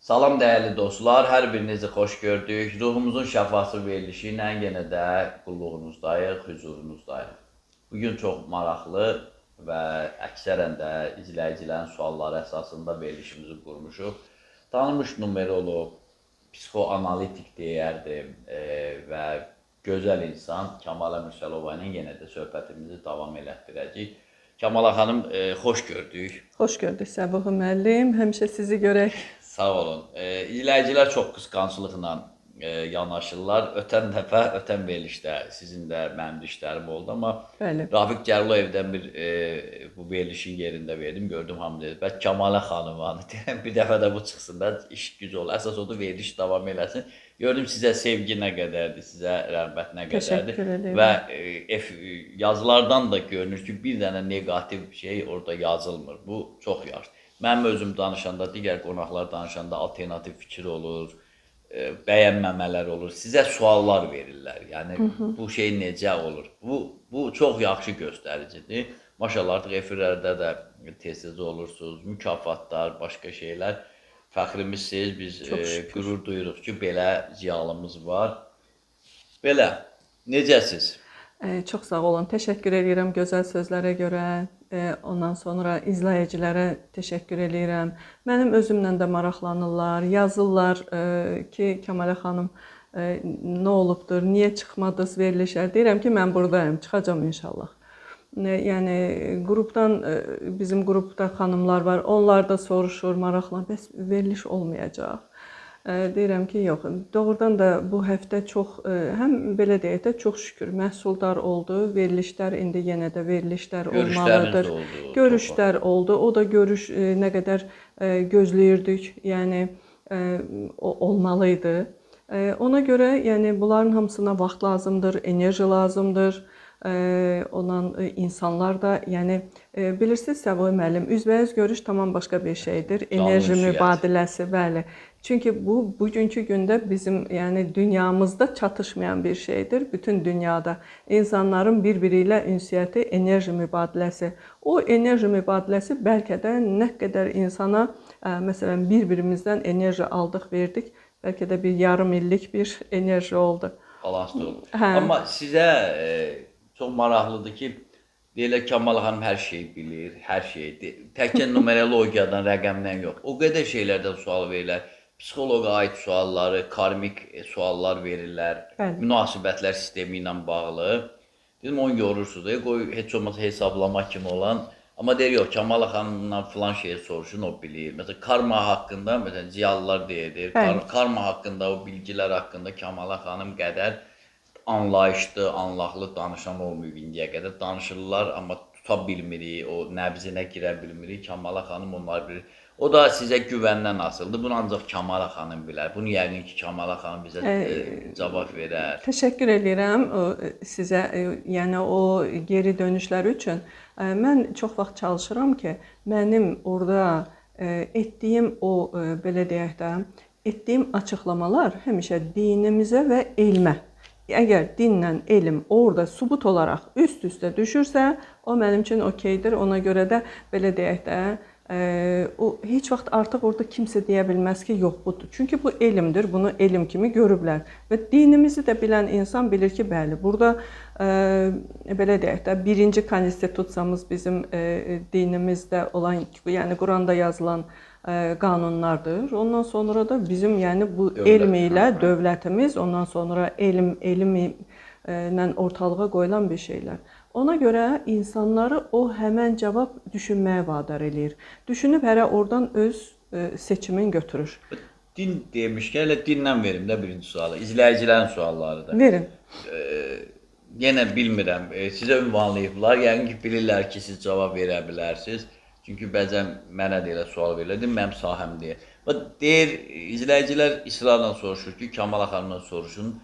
Salam dəyərli dostlar, hər birinizi xoş gördük. Ruhumuzun şəfası verilişi ilə yenə də qulluğunuzdayıq, hüzurunuzdayıq. Bugün çox maraqlı və əksərən də izləyicilərin sualları əsasında verilişimizi qurmuşuq. Tanınmış numeroloq, psixoanalitik deyərdim və gözəl insan Kəmalə Mürsəlova ilə yenə də söhbətimizi davam elətdirəcəyik. Kəmalə xanım, xoş gördük. Xoş gördük Səbuhi müəllim. Həmişə sizi görək. Sağ olun. İzləyicilər çox qısqanclıqla yanaşırlar. Ötən verilişdə sizin də mənim də işlərim oldu, amma Bəli. Rafiq Cəlilovdan bir bu verilişin yerində verdim. Gördüm hamı dedi, bəlkə Kəmalə xanım var. Bir dəfə də bu çıxsın da iş güc olur. Əsas odur veriliş davam eləsin. Gördüm sizə sevgi nə qədərdir, sizə rəğbət nə qədərdir. Təşəkkür edirəm. Və yazılardan da görünür ki, bir dənə neqativ şey orada yazılmır. Bu çox yaxşı. Mənim özüm danışanda, digər qonaqlar danışanda alternativ fikir olur, bəyənməmələr olur, sizə suallar verirlər. Yəni, bu şey necə olur? Bu çox yaxşı göstəricidir. Maşallah, artıq efirlərdə də tez-tez olursunuz, mükafatlar, başqa şeylər. Fəxrimizsiniz, biz qürur duyuruq ki, belə ziyalımız var. Belə, necəsiz? Çox sağ olun. Təşəkkür edirəm gözəl sözlərə görə. Ondan sonra izləyicilərə təşəkkür edirəm. Mənim özümlə də maraqlanırlar, yazırlar ki, Kəmalə xanım nə olubdur, niyə çıxmadınız verilişə? Deyirəm ki, mən buradayım, çıxacam inşallah. Yəni qrupdan, bizim qrupda xanımlar var, onlar da soruşur, maraqlanır, bəs veriliş olmayacaq. Deyirəm ki, yox, doğrudan da bu həftə çox, həm belə deyək də, çox şükür məhsuldar oldu. Verilişlər, indi yenə də verilişlər olmalıdır. Görüşlər oldu. O da görüş nə qədər gözləyirdik, yəni olmalıydı. Ona görə, yəni bunların hamısına vaxt lazımdır, enerji lazımdır. Ondan insanlar da, yəni bilirsiniz Səbuhi müəllim, üzbəüz görüş tamam başqa bir şeydir. Enerji mübadiləsi, bəli. Çünki bu bugünkü gündə bizim, yəni dünyamızda çatışmayan bir şeydir. Bütün dünyada insanların bir-biri ilə ünsiyyəti, enerji mübadiləsi. O enerji mübadiləsi bəlkə də nə qədər insana, məsələn, bir-birimizdən enerji aldıq, verdik. Bəlkə də bir yarım illik bir enerji oldu. Balanslı olur. Amma sizə çox maraqlıdır ki, deyirlər Kəmalə xanım hər şeyi bilir, hər şeyi. Təkcə numerologiyadan, rəqəmdən yox. O qədər şeylərdən sual verirlər. Psixoloqa aid sualları, karmik suallar verirlər. Münasibətlər sistemi ilə bağlı. Dedim, onu yorursunuz. Qoy, heç olmasa hesablama kimi olan. Amma deyir, yox, Kəmalə xanımdan filan şeyi soruşun, o bilir. Məsələn, karma haqqında, məsələn, ziyalılar deyir. Karma haqqında, o bilgilər haqqında Kəmalə xanım qədər anlayışlı, anlaqlı danışan olmayıb indiyə qədər. Danışırlar, amma tuta bilmirik, o nəbzinə girə bilmirik. Kəmalə xanım onları bilir. O da sizə güvəndən asıldı. Bunu ancaq Kəmalə xanım bilər. Bunu yəqin ki, Kəmalə xanım bizə cavab verər. Təşəkkür edirəm sizə, yəni o geri dönüşlər üçün. Mən çox vaxt çalışıram ki, mənim orada etdiyim o, belə deyək də, etdiyim açıqlamalar həmişə dinimizə və elmə. Əgər dinlə elm orada sübut olaraq üst-üstə düşürsə, o mənim üçün okeydir. Ona görə də belə deyək də, o heç vaxt artıq orada kimsə deyə bilməz ki, yox budur. Çünki bu elmdir, bunu elm kimi görüblər. Və dinimizi də bilən insan bilir ki, bəli, burada belə deyək də, birinci konstitusiyamız bizim dinimizdə olan, yəni Quranda yazılan qanunlardır. Ondan sonra da bizim, yəni bu elm ilə dövlətimiz, ondan sonra elm ilə ortalığa qoyulan bir şeylər. Ona görə insanları o həmən cavab düşünməyə vadar eləyir. Düşünüb hərə oradan öz seçimin götürür. Din demişkən, elə dindən verim də birinci sualı. İzləyicilərin sualları da. Verin. Yenə bilmirəm, sizə ünvanlayıblar. Yəqin ki, bilirlər ki, siz cavab verə bilərsiniz. Çünki bəzən mənə də elə sual verirlər, mənim sahəm deyir. Deyir, izləyicilər israrla soruşur ki, Kəmalə xanımdan soruşun.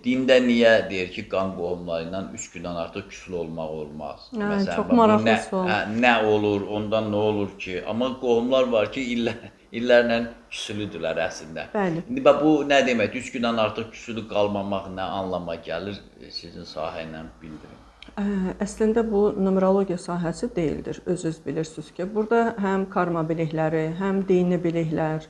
Dində niyə deyir ki, qan qohumları ilə 3 gündən artıq küsülü olmaq olmaz? Çox maraqlı sual. Nə olur, ondan nə olur ki? Amma qohumlar var ki, illərlə küsülüdürlər əslində. Bəli. İndi bu nə demək? 3 gündən artıq küsülü qalmamaq nə anlama gəlir? Sizin sahə ilə bildirin. Əslində bu numerologiya sahəsi deyildir. Özünüz bilirsiniz ki, burada həm karma bilikləri, həm dini biliklər,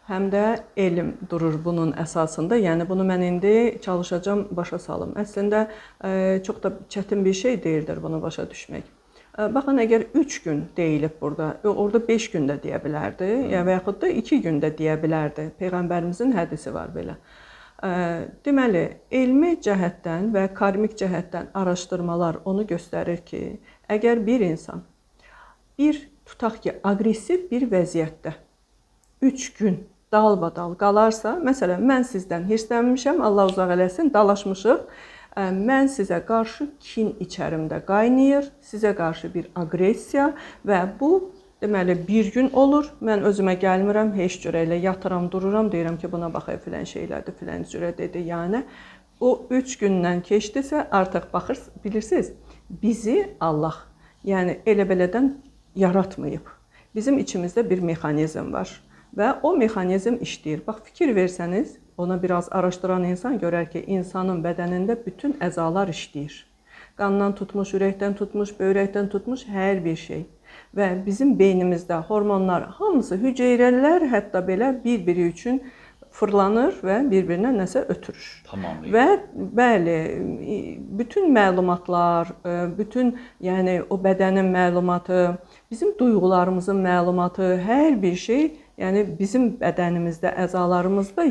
həm də elm durur bunun əsasında. Yəni bunu mən indi çalışacağam başa salım. Əslində çox da çətin bir şey deyildir bunu başa düşmək. Baxın, əgər 3 gün deyilib burada, orada 5 gün də deyə bilərdi, ya və yaxud da 2 gün də deyə bilərdi. Peyğəmbərimizin hədisi var belə. Deməli, elmi cəhətdən və karmik cəhətdən araşdırmalar onu göstərir ki, əgər bir insan tutaq ki, aqressiv bir vəziyyətdə 3 gün dalbadal qalarsa, məsələn, mən sizdən hirslənmişəm, Allah uzaq eləsin, dalaşmışıq, mən sizə qarşı kin içərimdə qaynayır, sizə qarşı bir aqressiya və bu deməli, bir gün olur, mən özümə gəlmirəm, heç cürə elə yatıram, dururam, deyirəm ki, buna baxay, filən şeylərdir, filən cürə dedi. Yəni, o 3 gündən keçdisə, artıq baxırsınız, bilirsiniz, bizi Allah, yəni elə-belədən yaratmayıb. Bizim içimizdə bir mexanizm var və o mexanizm işləyir. Bax, fikir versəniz, ona biraz araşdıran insan görər ki, insanın bədənində bütün əzalar işləyir. Qandan tutmuş, ürəkdən tutmuş, böyrəkdən tutmuş hər bir şey. Və bizim beynimizdə hormonlar, hamısı hüceyrələr hətta belə bir-biri üçün fırlanır və bir-birinə nəsə ötürür. Tamamlayır. Və bəli, bütün məlumatlar, bütün yəni o bədənin məlumatı, bizim duyğularımızın məlumatı, hər bir şey, yəni bizim bədənimizdə, əzalarımızda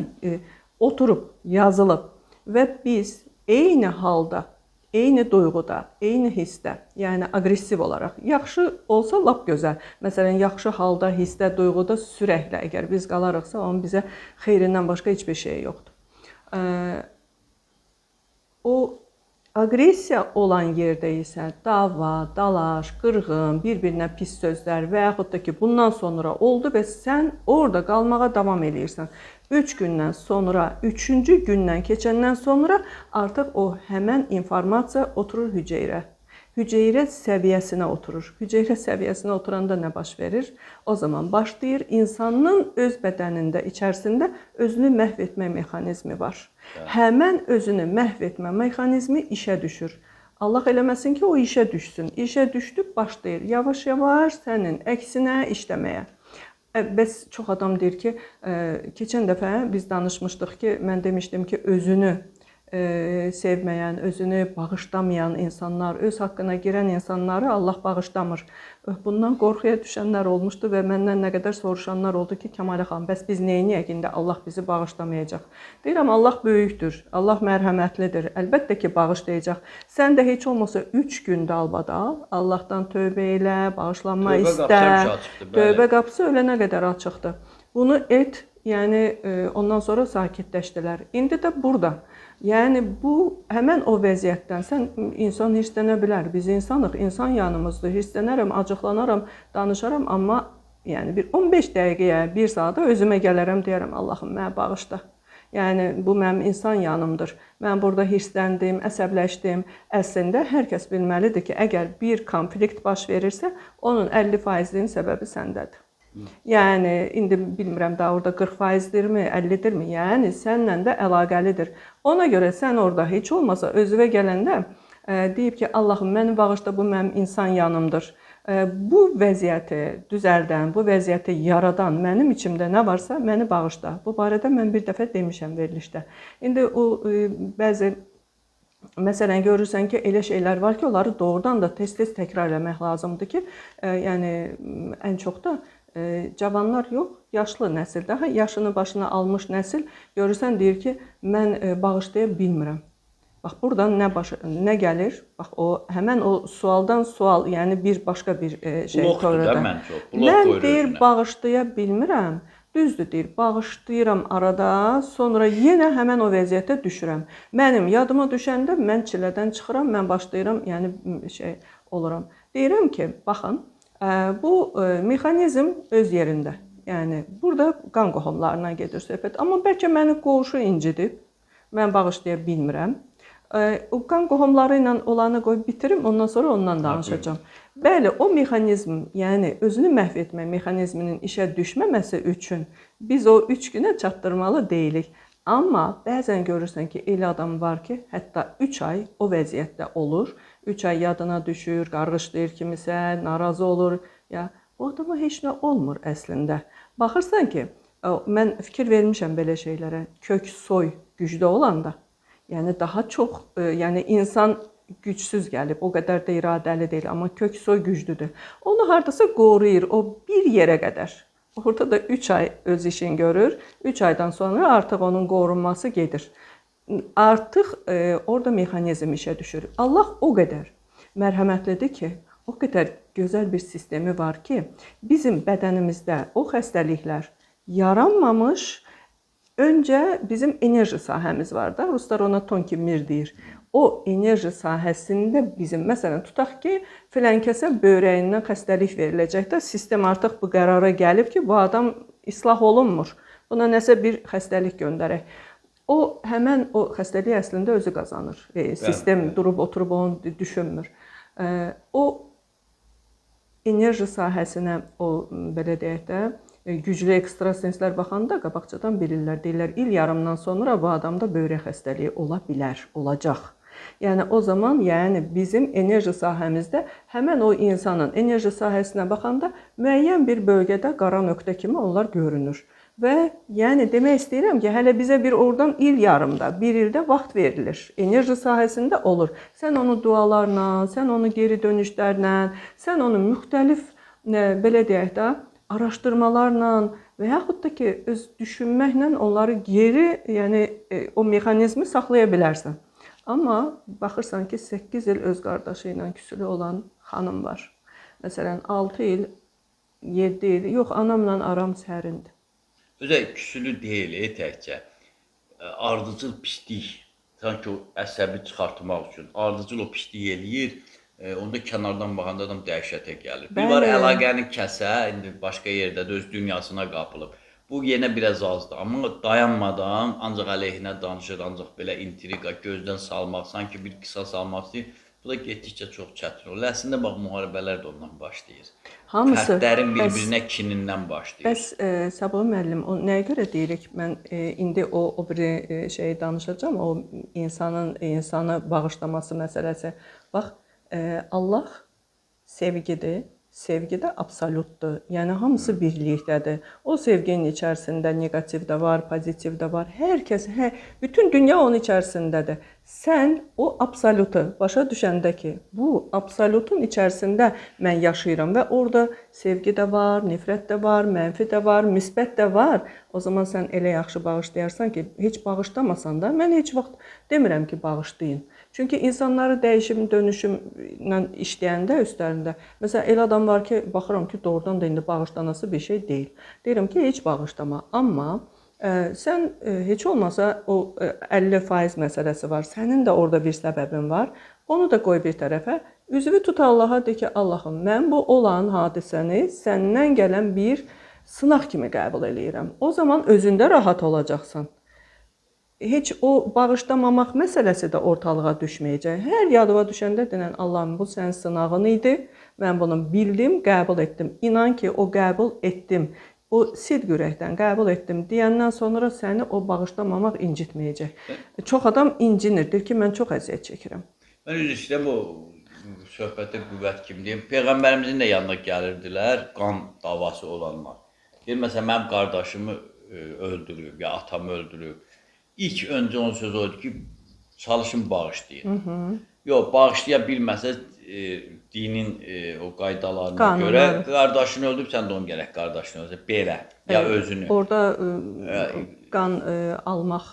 oturub, yazılıb və biz eyni halda, eyni duyğuda, eyni hissdə, yəni aqressiv olaraq, yaxşı olsa lap gözəl. Məsələn, yaxşı halda, hissdə, duyğuda sürəklə əgər biz qalarıqsa, onun bizə xeyrindən başqa heç bir şey yoxdur. O aqressiya olan yerdə isə dava, dalaş, qırğın, bir-birinə pis sözlər və yaxud da ki, bundan sonra oldu və sən orada qalmağa davam edirsən. 3 gündən sonra, 3-cü gündən keçəndən sonra artıq o həmən informasiya oturur hüceyrə. Hüceyrə səviyyəsinə oturur. Hüceyrə səviyyəsinə oturanda nə baş verir? O zaman başlayır insanın öz bədənində, içərisində özünü məhv etmə mexanizmi var. Həmən özünü məhv etmə mexanizmi işə düşür. Allah eləməsin ki, o işə düşsün. İşə düşdü, başlayır yavaş-yavaş sənin əksinə işləməyə. Bəs çox adam deyir ki, keçən dəfə biz danışmışdıq ki, mən demişdim ki, özünü sevməyən, özünü bağışlamayan insanlar, öz haqqına girən insanları Allah bağışlamır. Bundan qorxuya düşənlər olmuşdu və məndən nə qədər soruşanlar oldu ki, Kəmalə xanım, bəs biz neyniyək indi Allah bizi bağışlamayacaq? Deyirəm, Allah böyükdür, Allah mərhəmətlidir, əlbəttə ki, bağışlayacaq. Sən də heç olmasa 3 gün dalbadal Allahdan tövbə elə, bağışlanma istə. Tövbə qapısı ölənə qədər açıqdır. Bunu et, yəni ondan sonra sakitləşdilər. İndi də burada. Yəni bu həmən o vəziyyətdən sən insan hirslənə bilər. Biz insanıq, insan yanımızdır. Hirslənərəm, acıqlanaram, danışaram, amma yəni bir 15 dəqiqəyə, 1 saata özümə gələrəm, deyərəm Allahım mənə bağışla. Yəni bu mənim insan yanımdır. Mən burada hirsləndim, əsəbləşdim. Əslində hər kəs bilməlidir ki, əgər bir konflikt baş verirsə, onun 50%-nin səbəbi səndədir. Yəni indi bilmirəm daha orada 40%dirmi, 50-dirmi? Yəni sənlə də əlaqəlidir. Ona görə sən orada heç olmasa özünə gələndə deyib ki, Allahım məni bağışla, bu mənim insan yanımdır. Bu vəziyyəti düzəldən, bu vəziyyəti yaradan mənim içimdə nə varsa məni bağışla. Bu barədə mən bir dəfə demişəm verilişdə. İndi o bəzi məsələn görürsən ki, elə şeylər var ki, onları doğrudan da tez-tez təkrar etmək lazımdır ki, yəni ən çox da cavanlar yox, yaşlı nəsil, daha yaşını başına almış nəsil görürsən deyir ki, mən bağışlaya bilmirəm. Bax, buradan nə gəlir? Bax, həmən o sualdan sual, yəni bir başqa bir şey törədə. Mən deyir, bağışlaya bilmirəm. Düzdür, deyir, bağışlayıram arada, sonra yenə həmən o vəziyyətə düşürəm. Mənim yadıma düşəndə mən çilədən çıxıram, mən başlayıram, yəni şey oluram. Deyirəm ki, baxın, bu mexanizm öz yerində. Yəni, burada qan qohumlarına gedir söhbət. Amma bəlkə məni qonşu incidib, mən bağışlaya bilmirəm. O qan qohumları ilə olanı qoy bitirim, ondan sonra ondan danışacağam. Bəli, o mexanizm, yəni özünü məhv etmə mexanizminin işə düşməməsi üçün biz o 3 günə çatdırmalı deyilik. Amma bəzən görürsən ki, elə adam var ki, hətta 3 ay o vəziyyətdə olur. 3 ay yadına düşür, qarğışlayır kimisə, narazı olur. Ya, o adama heç nə olmur əslində. Baxırsan ki, Mən fikir vermişəm belə şeylərə. Kök soy güclü olanda, yəni daha çox, yəni insan gücsüz gəlib, o qədər də iradəli deyil, amma kök soy güclüdür. Onu hardasa qoruyur, o bir yerə qədər. Orada da 3 ay öz işini görür. 3 aydan sonra artıq onun qorunması gedir. Artıq orada mexanizm işə düşür. Allah o qədər mərhəmətlidir ki, o qədər gözəl bir sistemi var ki, bizim bədənimizdə o xəstəliklər yaranmamış, öncə bizim enerji sahəmiz var da, ruslar ona tonki mir deyir. O enerji sahəsində bizim, məsələn, tutaq ki, filan kəsə böyrəyindən xəstəlik veriləcək də, sistem artıq bu qərara gəlib ki, bu adam islah olunmur. Buna nəsə bir xəstəlik göndərək. O, həmən o xəstəlik əslində özü qazanır. Sistem durub, oturub onu düşünmür. O enerji sahəsinə, o, belə deyək də, güclü ekstrasenslər baxanda qabaqcadan bilirlər. Deyirlər, il yarımdan sonra bu adamda böyrək xəstəliyi ola bilər, olacaq. Yəni o zaman, yəni bizim enerji sahəmizdə həmən o insanın enerji sahəsinə baxanda müəyyən bir bölgədə qara nöqtə kimi onlar görünür. Və yəni demək istəyirəm ki, hələ bizə bir oradan il yarımda, bir ildə vaxt verilir. Enerji sahəsində olur. Sən onu dualarla, sən onu geri dönüşlərlə, sən onu müxtəlif, belə deyək də, araşdırmalarla və yaxud da ki, öz düşünməklə onları geri, yəni o mexanizmi saxlaya bilərsən. Amma baxırsan ki, 8 il öz qardaşı ilə küsülü olan xanım var. Məsələn, 6 il, 7 il, yox, anamla aram sərindir. Özə küsülü deyil, təkcə. Ardıcıl pislik, sanki o əsəbi çıxartmaq üçün ardıcıl o pislik eləyir. Onda kənardan baxanda adam dəhşətə gəlir. Bir var əlaqəni kəsə, indi başqa yerdə də öz dünyasına qapılıb. Bu yenə biraz azdır, amma dayanmadan ancaq əleyhinə danışır, ancaq belə intriqa, gözdən salmaq, sanki bir qisas almaq istəyir. Bu da getdikcə çox çətin olur. Əslində, bax, müharibələr də ondan başlayır. Fərdlərin bir-birinə kinindən başlayır. Bəs, Sabah müəllim, nəyə görə deyirik? Mən indi o biri şeyi danışacağım, o insanı bağışlaması məsələsi. Bax, Allah sevgidir. Sevgi də absolutdur. Yəni hamısı birlikdədir. O sevginin içərisində neqativ də var, pozitiv də var. Hər kəs, bütün dünya onun içərisindədir. Sən o absolutu başa düşəndə ki, bu absolutun içərisində mən yaşayıram və orada sevgi də var, nifrət də var, mənfi də var, müsbət də var. O zaman sən elə yaxşı bağışlayarsan ki, heç bağışlamasan da mən heç vaxt demirəm ki, bağışlayın. Çünki insanları dəyişim, dönüşümlə işləyəndə üstlərində, məsələn, elə adam var ki, baxıram ki, doğrudan da indi bağışlanası bir şey deyil. Deyirəm ki, heç bağışlama. Amma sən heç olmasa o 50% məsələsi var. Sənin də orada bir səbəbin var. Onu da qoy bir tərəfə. Üzvü tut Allaha, de ki, Allahım, mən bu olan hadisəni səndən gələn bir sınaq kimi qəbul edirəm. O zaman özündə rahat olacaqsan. Heç o bağışlamamaq məsələsi də ortalığa düşməyəcək. Hər yadıma düşəndə denən, Allahım, bu sənin sınağın idi. Mən bunu bildim, qəbul etdim. İnan ki, o qəbul etdim. O sidq ürəkdən qəbul etdim deyəndən sonra səni o bağışlamamaq incitməyəcək. Çox adam incinirdir ki, mən çox əziyyət çəkirəm. Mən üzr istəyirəm, o söhbətə qüvvət kimi deyim. Peyğəmbərimizin də yanına gəlirdilər, qan davası olanlar. Deyir, məsələn, mənim qardaşımı öldürüb, ya atamı öldürüb. İlk öncə onun sözü oldu ki, çalışın bağışlayın. Yox, bağışlaya bilməsə dinin o qaydalarına görə qardaşını öldürüb, sən də onu gərək qardaşını öldürüb, belə, ya özünü. Orada qan almaq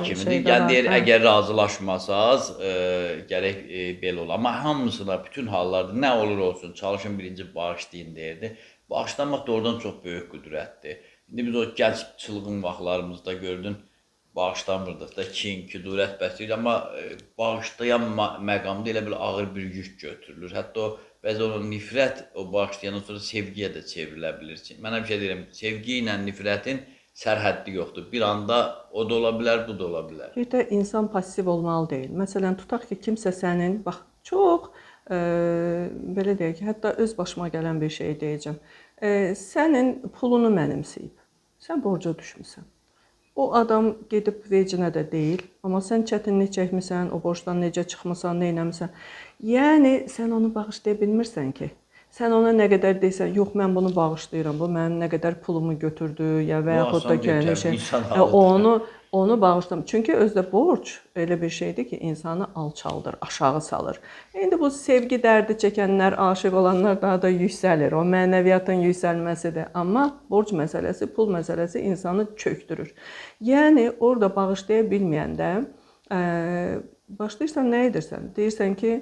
kimidir. Yəni deyir, əgər razılaşmasaz, gərək belə olur. Amma hamısına, bütün hallarda nə olur olsun, çalışın birinci bağışlayın deyirdi. Bağışlamaq da oradan çox böyük qüdrətdir. İndi biz o gənc çılğın vaxtlarımızda gördün, bağışlamırdıq da, kin, küdurət bəsləyir, amma bağışlayan məqamda elə belə ağır bir yük götürülür. Hətta o, bəzi onun nifrət, o bağışlayandan sonra sevgiyə də çevrilə bilir. Mən bir şey deyirəm, sevgi ilə nifrətin sərhəddi yoxdur. Bir anda o da ola bilər, bu da ola bilər. Bir də insan passiv olmalı deyil. Məsələn, tutaq ki, kimsə sənin, bax, çox, belə deyək ki, hətta öz başıma gələn bir şey deyəcəm. Sənin pulunu mənimsəyib, sən borca düşmüsən. O adam gedib vecinə də deyil, amma sən çətinlik çəkmisən, o borcdan necə çıxmısan, nə eləmisən. Yəni, sən onu bağışlaya bilmirsən ki. Sən ona nə qədər deyirsən, yox mən bunu bağışlayıram, bu mənim nə qədər pulumu götürdü, ya və yaxud da ki, yəni şey, onu bağışlam. Çünki özdə borc elə bir şeydir ki, insanı alçaldır, aşağı salır. İndi bu sevgi dərdi çəkənlər, aşiq olanlar daha da yüksəlir. O mənəviyyatın yüksəlməsidir. Amma borc məsələsi, pul məsələsi insanı çökdürür. Yəni orada bağışlaya bilməyəndə başlayırsan nə edirsən? Deyirsən ki,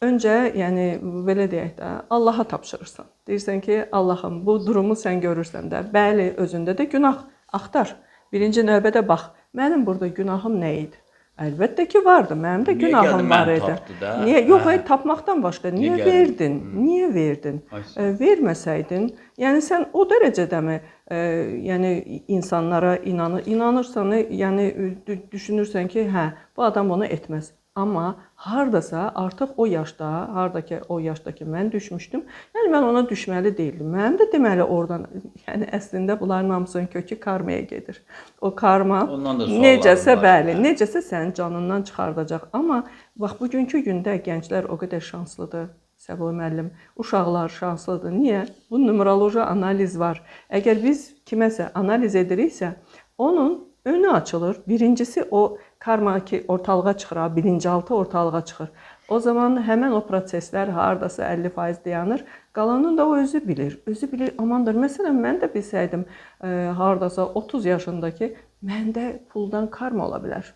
öncə, yəni belə deyək də, Allaha tapşırırsan. Deyirsən ki, Allahım, bu durumu sən görürsən də, bəli, özündə də günah axtar. Birinci növbədə bax, mənim burada günahım nə idi? Əlbəttə ki, vardı. Mənim də günahım var idi. Niyə? Yox, tapmaqdan başqa. Niyə verdin? Niyə verdin? Verməsəydin, yəni sən o dərəcədəmi, yəni insanlara inanırsan, yəni düşünürsən ki, hə, bu adam bunu etməz. Amma hardasa artıq o yaşda, hardakı o yaşdakı mən düşmüşdüm. Yəni mən ona düşməli deyildim. Mənim də deməli oradan, yəni əslində bunların hamısının kökü karmaya gedir. O karma necəsə bəli, necəsə sənin canından çıxardacaq. Amma bax bugünkü gündə gənclər o qədər şanslıdır. Səbuhi müəllim, uşaqlar şanslıdır. Niyə? Bu numeroloji analiz var. Əgər biz kiməsə analiz ediriksə, onun önü açılır. Birincisi o karma ki ortalığa çıxır, bilinçaltı ortalığa çıxır. O zaman həmən o proseslər hardasa 50% dayanır. Qalanını da o özü bilir. Özü bilir, amandır. Məsələn, mən də bilsəydim hardasa 30 yaşındakı məndə puldan karma ola bilər.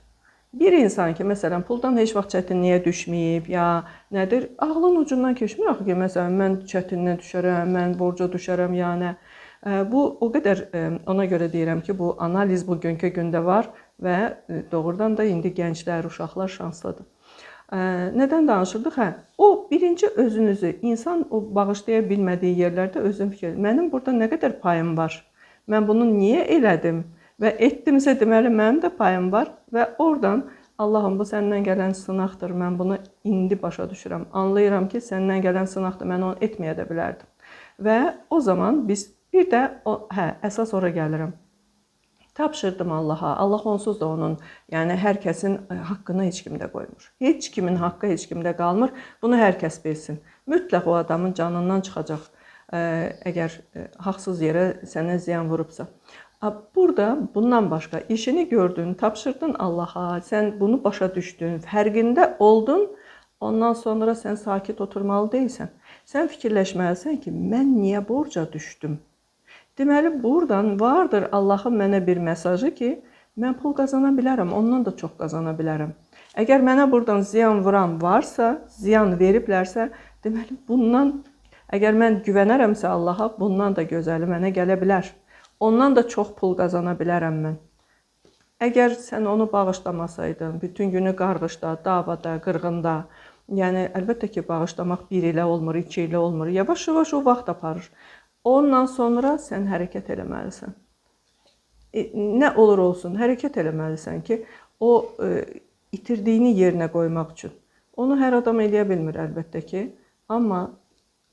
Bir insan ki, məsələn, puldan heç vaxt çətinliyə düşməyib, ya nədir, ağlın ucundan keçmir axı ki, məsələn, mən çətinliyə düşərəm, mən borca düşərəm, ya nə. Bu o qədər, ona görə deyirəm ki, bu analiz bugünkü gündə var və doğrudan da indi gənclər, uşaqlar şanslıdır. Nədən danışırdıq? Hə, o birinci özünüzü, insan o bağışlaya bilmədiyi yerlərdə özün fikir. Mənim burada nə qədər payım var? Mən bunu niyə elədim? Və etdimsə deməli mənim də payım var və oradan Allahım bu səndən gələn sınaqdır. Mən bunu indi başa düşürəm. Anlayıram ki, səndən gələn sınaqdır. Mən onu etməyə də bilərdim. Və o zaman biz bir də əsas ora gəlirəm. Tapşırdım Allaha. Allah onsuz da onun, yəni hər kəsin haqqını heç kimdə qoymur. Heç kimin haqqı heç kimdə qalmır. Bunu hər kəs bilsin. Mütləq o adamın canından çıxacaq. Əgər haqsız yerə sənə ziyan vurubsa. Burada bundan başqa işini gördün, tapşırdın Allaha, sən bunu başa düşdün, fərqində oldun, ondan sonra sən sakit oturmalı deyilsən. Sən fikirləşməlisən ki, mən niyə borca düşdüm? Deməli, buradan vardır Allahın mənə bir mesajı ki, mən pul qazana bilərəm, ondan da çox qazana bilərəm. Əgər mənə buradan ziyan vuran varsa, ziyan veriblərsə, deməli, bundan, əgər mən güvənərəmsə Allaha, bundan da gözəli mənə gələ bilər. Ondan da çox pul qazana bilərəm mən. Əgər sən onu bağışlamasaydın, bütün günü qarğışda, davada, qırğında, yəni əlbəttə ki, bağışlamaq 1 ilə olmur, 2 ilə olmur, yavaş-yavaş o vaxt aparır. Ondan sonra sən hərəkət eləməlisən. Nə olur olsun, hərəkət eləməlisən ki, o itirdiyini yerinə qoymaq üçün. Onu hər adam eləyə bilmir əlbəttə ki, amma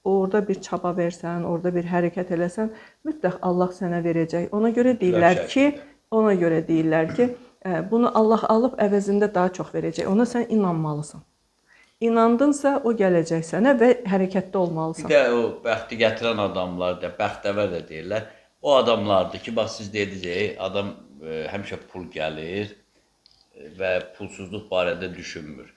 orada bir çaba versən, orada bir hərəkət eləsən, mütləq Allah sənə verəcək. Ona görə deyirlər ki, bunu Allah alıb əvəzində daha çox verəcək. Ona sən inanmalısan. İnandınsa o gələcək sənə və hərəkətdə olmalısan. Bir də o bəxti gətirən adamlar da, bəxtəvər də deyirlər. O adamlardır ki, bax siz dediniz, adam həmişə pul gəlir və pulsuzluq barədə düşünmür.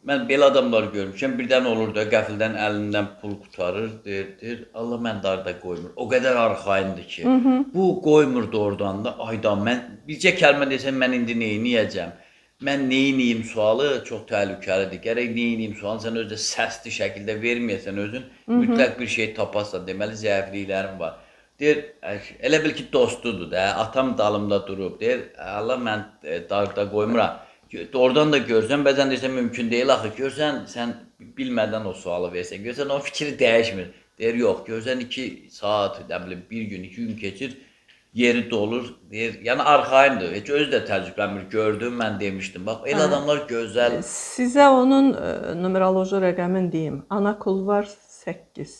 Mən belə adamlar görmüşəm, birdən olur da, qəfildən əlindən pul qutarır, deyir, Allah mən darda qoymur. O qədər arxayındır ki, bu qoymurdu oradan da, ayda mən, bircə kəlmə desəm, mən indi neyniyəcəm? Mən neyniyim sualı çox təhlükəlidir. Gərək neyniyim sualı, sən özdə səsli şəkildə verməyəsən özün, mütləq bir şey tapasan, deməli zəifliklərim var. Deyir, elə bil ki, dostudur da, atam dalımda durub, deyir, Allah mən darda qoymuram. Oradan da görsən, bəzən deyirsən, mümkün deyil axı, görsən, sən bilmədən o sualı versən, görsən, o fikri dəyişmir. Deyir, yox, görsən 2 saat, bir gün, 2 gün keçir, yeri dolur, deyir, yəni arxayındır, heç özü də təcrübləmir, gördüm, mən demişdim, bax, elə adamlar gözəl. Sizə onun numeroloji rəqəmin deyim, ana kul var 8,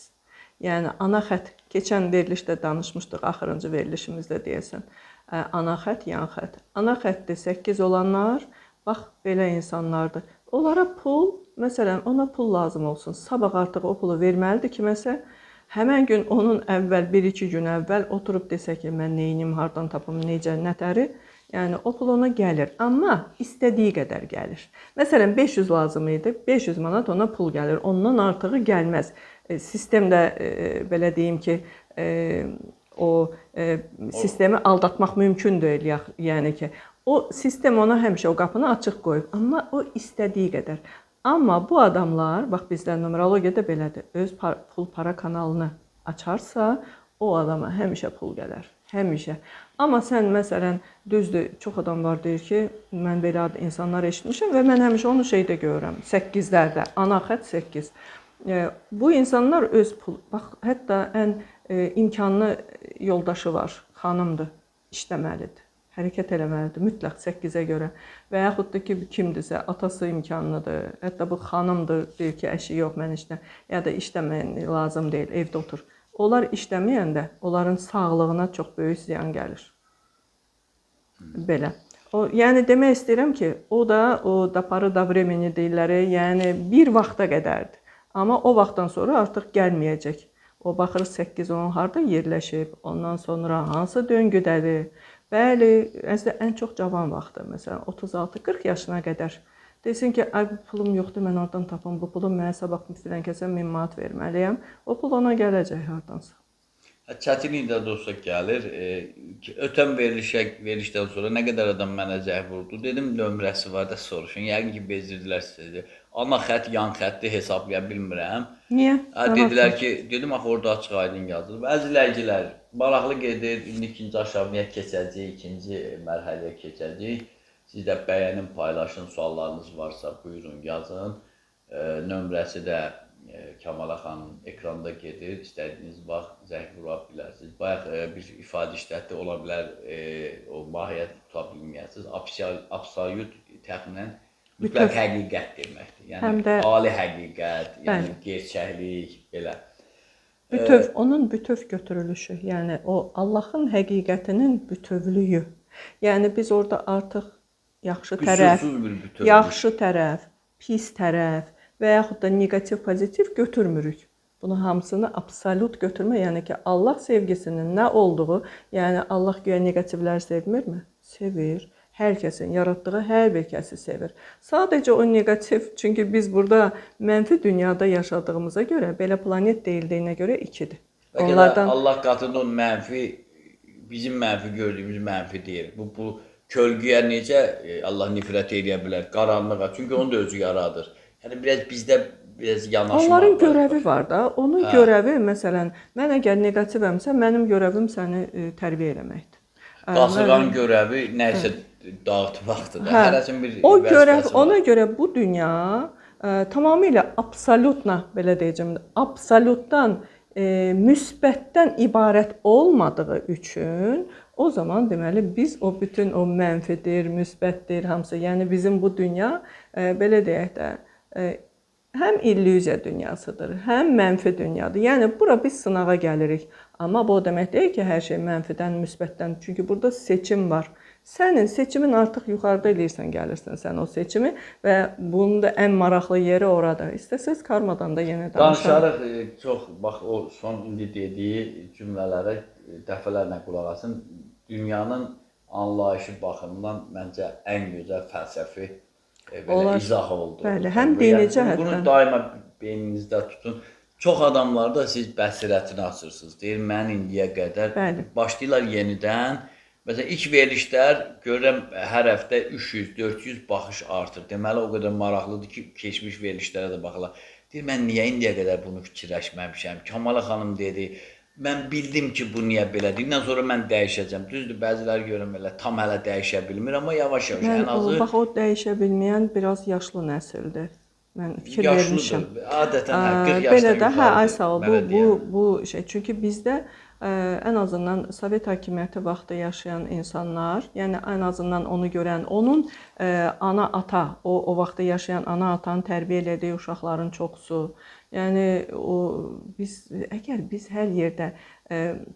yəni ana xət, keçən verilişdə danışmışdıq, axırıncı verilişimizdə deyəsən, ana xət, yan xət. Ana xətdə 8 olanlar, bax, belə insanlardır. Onlara pul məsələn, ona pul lazım olsun. Sabah artıq o pulu verməlidir kiməsə. Həmən gün onun əvvəl 1-2 gün əvvəl oturub desə ki, mən neyinim, hardan tapım, necə, nətəri, yəni o pul ona gəlir, amma istədiyi qədər gəlir. Məsələn, 500 lazım idi, 500 manat ona pul gəlir, ondan artığı gəlməz. Sistemdə belə deyim ki, o sistemi aldatmaq mümkün deyil, yəni ki, o sistem ona həmişə o qapını açıq qoyub, amma o istədiyi qədər. Amma bu adamlar, bax bizdə numerologiyada belədir, öz pul para kanalını açarsa, o adama həmişə pul gələr, həmişə. Amma sən məsələn, düzdür, çox adam var deyir ki, mən belə insanlar eşitmişəm və mən həmişə onu şeydə görürəm, 8-lərdə, ana xətt 8. Bu insanlar öz pul, bax hətta ən imkanlı yoldaşı var, xanımdır, işləməlidir. Hərəkət eləməlidir, mütləq 8-ə görə. Və yaxud da ki, kimdirsə, atası imkanlıdır, hətta bu xanımdır, deyir ki, əşi yox, mən ya da işləməyən lazım deyil, evdə otur. Onlar işləməyəndə, onların sağlığına çox böyük ziyan gəlir. Belə. Yəni, demək istəyirəm ki, o da, o daparı da vremeni deyirləri, yəni bir vaxta qədərdir. Amma o vaxtdan sonra artıq gəlməyəcək. O baxır 8-10 harda yerləşib, ondan sonra hansı döngüdədir. Bəli, əslində ən çox cavan vaxtı, məsələn 36-40 yaşına qədər desin ki, ay bu pulum yoxdur, mən oradan tapım, bu pulum mənə sabah filan kəsə 1000 manat verməliyəm. O pul ona gələcək hardansa. Çətinlik də olsa gəlir. Ötən verilişdən sonra nə qədər adam mənə zəng vurdu. Dedim nömrəsi var da soruşun. Yəqin ki, bezdirdilər sizi. Ana xətt, yan xətti hesablaya bilmirəm. Niyə? Dedilər ki, dedim axı orada açıq aydın yazılıb. Əzizləyicilər, maraqlı gedir. İndi ikinci aşamaya keçəcəyik, ikinci mərhələyə keçəcəyik. Siz də bəyənin, paylaşın, suallarınız varsa buyurun yazın. Nömrəsi də Kəmala xanım ekranda gedir. İstədiyiniz vaxt zəng vura bilərsiniz. Bayaq bir ifadə işlətdi, ola bilər o mahiyyət tuta bilməyəsiniz. Absolut təxminən mütləq həqiqət deməkdir. Yəni ali həqiqət, yəni gerçəklik belə. Bütöv, onun bütöv götürülüşü, yəni o Allahın həqiqətinin bütövlüyü. Yəni biz orada artıq yaxşı tərəf, pis tərəf və yaxud da negativ, pozitiv götürmürük. Bunu hamısını absolut götürmə, yəni ki, Allah sevgisinin nə olduğu, yəni Allah güya negativləri sevmirmi? Sevir. Hər kəsin yaratdığı hər bir kəsi sevir. Sadəcə o negativ, çünki biz burada mənfi dünyada yaşadığımıza görə, belə planet deyildiyinə görə 2-dir. Onlardan Allah qatında o mənfi, bizim mənfi gördüyümüz mənfi deyil. Bu kölgəyə necə Allah nifrət edə bilər, qaranlığa, çünki onu da özü yaradır. Yəni bizdə biraz yanaşma var. Onların görəvi var da, onun görəvi, məsələn, mən əgər negativəmsə, mənim görəvim səni tərbiyə eləməkdir. Qasırğanın görəvi nəsə dağıtmaqdır da. Hərəsin bir vəzifəsi var. Ona görə bu dünya tamamilə absolutla, belə deyəcəm, absolutdan, müsbətdən ibarət olmadığı üçün o zaman deməli biz o bütün o mənfidir, müsbətdir, hamısı, yəni bizim bu dünya belə deyək də həm illüziya dünyasıdır, həm mənfi dünyadır. Yəni bura biz sınağa gəlirik. Amma bu o demək deyil ki, hər şey mənfidən, müsbətdən. Çünki burada seçim var. Sənin seçimin artıq yuxarıda eləyirsən, gəlirsən sən o seçimi və bunun da ən maraqlı yeri orada. İstəsəz karmadan da yenə danışarıq. Danışarıq, çox, bax o son indi dediyi cümlələrə dəfələrlə qulaq asın. Dünyanın anlayışı baxımından məncə ən gözəl fəlsəfi izah oldu. Bəli, həm dini cəhətdən. Bunu daima beyninizdə tutun. Çox adamlarda siz bəsirətini açırsınız. Deyir, mən indiyə qədər başlayırlar yenidən. Məsələn, ilk verilişlər görürəm hər həftə 300-400 baxış artır. Deməli, o qədər maraqlıdır ki, keçmiş verilişlərə də baxırlar. Deyir, mən niyə indiyə qədər bunu fikirləşməmişəm? Kəmala xanım dedi, mən bildim ki, bu niyə belədir. Ondan sonra mən dəyişəcəm. Düzdür, bəziləri görürəm elə tam hələ dəyişə bilmir, amma yavaş-yavaş ən azı... Bax, o dəyişə bilməyən biraz yaşlı nəsildir. Mən fikir vermişəm. Adətən 40 yaşdan yuxarıdır. Ay sağ ol, bu şey. Çünki bizdə ən azından Sovet hakimiyyəti vaxtı yaşayan insanlar, yəni ən azından onu görən, onun ana ata, o vaxtda yaşayan ana atanın tərbiyə elədiyi uşaqların çoxusu. Yəni əgər biz hər yerdə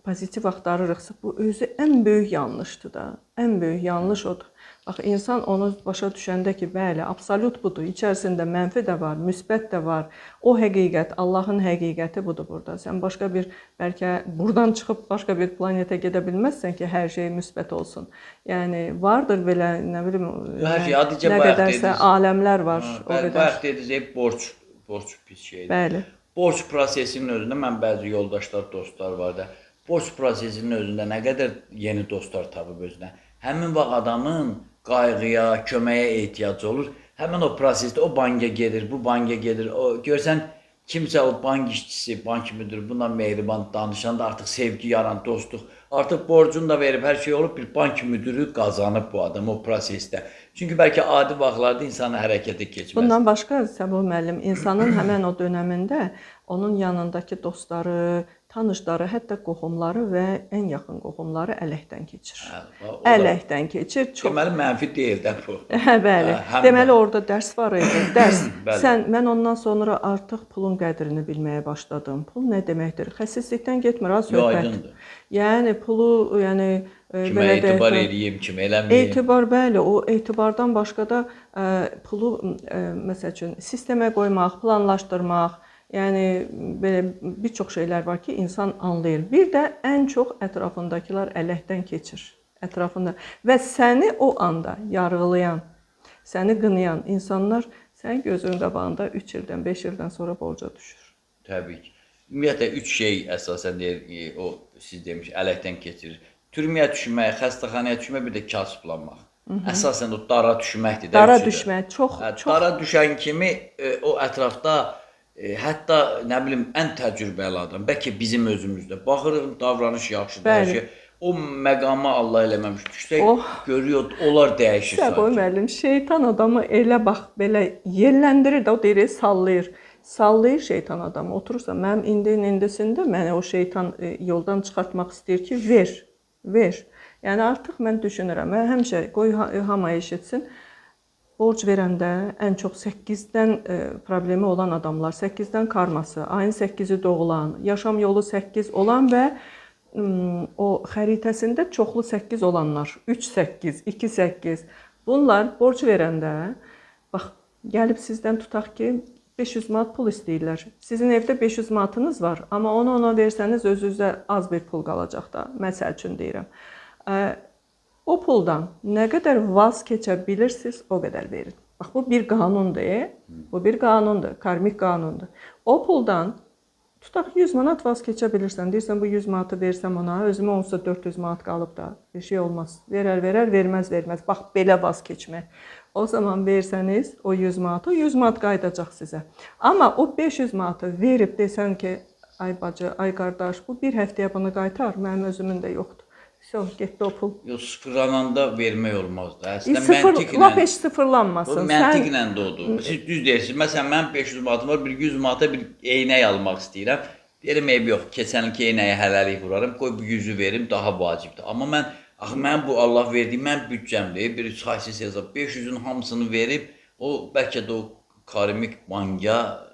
pozitiv axtarırıqsa, bu özü ən böyük yanlışdır da. Ən böyük yanlış odur. Bax, insan onu başa düşəndə ki, bəli, absolut budur. İçərisində mənfi də var, müsbət də var. O həqiqət, Allahın həqiqəti budur burada. Sən başqa bir, bəlkə buradan çıxıb başqa bir planetə gedə bilməzsən ki, hər şey müsbət olsun. Yəni vardır belə, nə bilim, Hər şey adicə nə bayaq qədərsə dediniz. aləmlər var, o Bayaq qədər. dediniz, borc pis şeydir. Bəli. Borc prosesinin özündə mən bəzi yoldaşlar, dostlar var da, borc prosesinin özündə nə qədər yeni dostlar tapıb özünə. Həmin vaxt adamın qayğıya, köməyə ehtiyacı olur. Həmin o prosesdə o banka gedir, bu banka gedir. O görsən kimsə o bank işçisi, bank müdürü bundan mehriban danışanda artıq sevgi yaran, dostluq, artıq borcunu da verib hər şey olub, bir bank müdürü qazanıb bu adam o prosesdə. Çünki bəlkə adi vaxtlarda insan hərəkətə keçməz. Bundan başqa Səbuh müəllim, insanın həmin o dönəmində onun yanındakı dostları, tanışları, hətta qohumları və ən yaxın qohumları ələkdən keçir. Ələkdən keçir. Deməli mənfi deyil də bu. Bəli. Deməli orada dərs var idi. Dərs. Mən ondan sonra artıq pulun qədrini bilməyə başladım. Pul nə deməkdir? Xəsislikdən getmir ha söhbət. Yəni pulu, yəni kimə etibar eləyim, kimə eləməyim. Etibar, bəli, o etibardan başqa da pulu məsəl üçün sistemə qoymaq, planlaşdırmaq, yəni belə bir çox şeylər var ki, insan anlayır. Bir də ən çox ətrafındakılar ələkdən keçir. Ətrafında və səni o anda yarğılayan, səni qınayan insanlar sənin gözünün qabağında 3 ildən, 5 ildən sonra borca düşür. Təbii ki. Ümumiyyətlə 3 şey əsasən deyir, o siz demiş, ələkdən keçirir. Türməyə düşmək, xəstəxanaya düşmək, bir də kasıblanmaq. Əsasən o dara düşməkdir. Dara düşmək çox. Dara düşən kimi o ətrafda hətta nə bilim ən təcrübəli adam, bəlkə bizim özümüzdə baxırıq, davranış yaxşıdır, hər şey. O məqama Allah eləməmiş düşsək, görüyor, onlar dəyişir. Səbuh müəllim, şeytan adamı elə bax belə yerləndirir də, o deyir, sallayır. Sallayır şeytan adamı. Oturursa mənim indisində məni o şeytan yoldan çıxartmaq istəyir ki, ver. Yəni artıq mən düşünürəm, mən həmişə qoy hamı eşitsin. Borc verəndə ən çox 8-dən problemi olan adamlar, 8-dən karması, ayın 8-i doğulan, yaşam yolu 8 olan və o xəritəsində çoxlu 8 olanlar, 3-8, 2-8. Bunlar borc verəndə, bax, gəlib sizdən tutaq ki, 500 manat pul istəyirlər. Sizin evdə 500 manatınız var, amma onu ona versəniz özünüzə az bir pul qalacaq da, məsəl üçün deyirəm. O puldan nə qədər vaz keçə bilirsiniz, o qədər verin. Bax, bu bir qanundur, bu bir qanundur, karmik qanundur. O puldan tutaq 100 manat vaz keçə bilirsən, deyirsən bu 100 manatı versəm ona, özümə olsa 400 manat qalıb da, bir şey olmaz. Verər, verməz. Bax, belə vaz keçmək. O zaman versəniz o 100 manatı, 100 manat qayıdacaq sizə. Amma o 500 manatı verib desən ki, ay bacı, ay qardaş, bu bir həftəyə bunu qaytar, mənim özümün də yoxdur. Getdi o pul. Yox, sıfırlananda vermək olmazdı. Əslində məntiqlə. Lap heç sıfırlanmasın. O məntiqlə də odur. Siz düz deyirsiniz. Məsələn, mənim 500 manatım var, bir 100 manata bir eynək almaq istəyirəm. Deyirəm, yox, keçən ilki eynəyə hələlik vuraram, qoy bu 100-ü verim, daha vacibdir. Amma mən bu Allah verdiyim, mən büdcəmdir, bir xasis hesab, 500-ün hamısını verib, o bəlkə də o karmik banka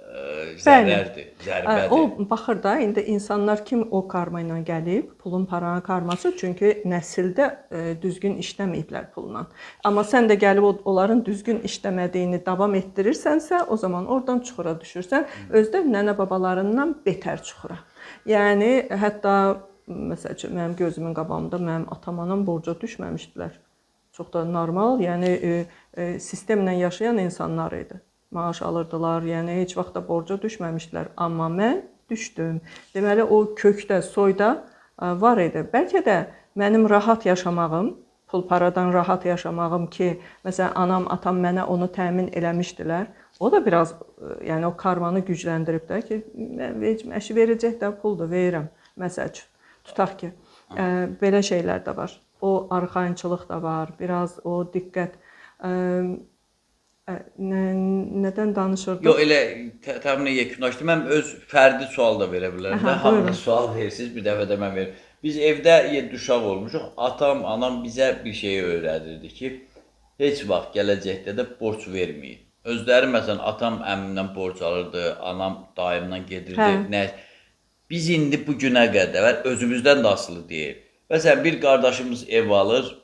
zərərdir, zərbədir. O baxır da, indi insanlar kim o karma ilə gəlib, pulun paranın karması, çünki nəsildə düzgün işləməyiblər pulla. Amma sən də gəlib onların düzgün işləmədiyini davam etdirirsənsə, o zaman oradan çuxura düşürsən, özdə nənə babalarından betər çuxura. Yəni, hətta məsəl üçün, mənim gözümün qabağımda mənim atam-anam borca düşməmişdilər. Çox da normal, yəni sistemlə yaşayan insanlar idi. Maaş alırdılar, yəni heç vaxt da borca düşməmişdilər. Amma mən düşdüm. Deməli, o kökdə, soyda var idi. Bəlkə də mənim rahat yaşamağım, pul paradan rahat yaşamağım ki, məsələn, anam, atam mənə onu təmin eləmişdilər. O da biraz, yəni o karmanı gücləndirib də ki, əşi verəcək də puldur, verirəm, məsəl üçün. Tutaq ki, belə şeylər də var. O arxayınçılıq da var, biraz o diqqət. Nədən danışırdıq? Yox, elə təminə yekunlaşdı. Mən öz fərdi sual da verə bilərəm. Hamına sual verirsiniz, bir dəfə də mən verim. Biz evdə 7 uşaq olmuşuq. Atam, anam bizə bir şeyi öyrədirdi ki, heç vaxt gələcəkdə də borc verməyin. Özləri, məsələn, atam əmimdən borc alırdı, anam dayımdan gedirdi. Biz indi bu günə qədər özümüzdən də asılı deyil. Məsələn, bir qardaşımız ev alır,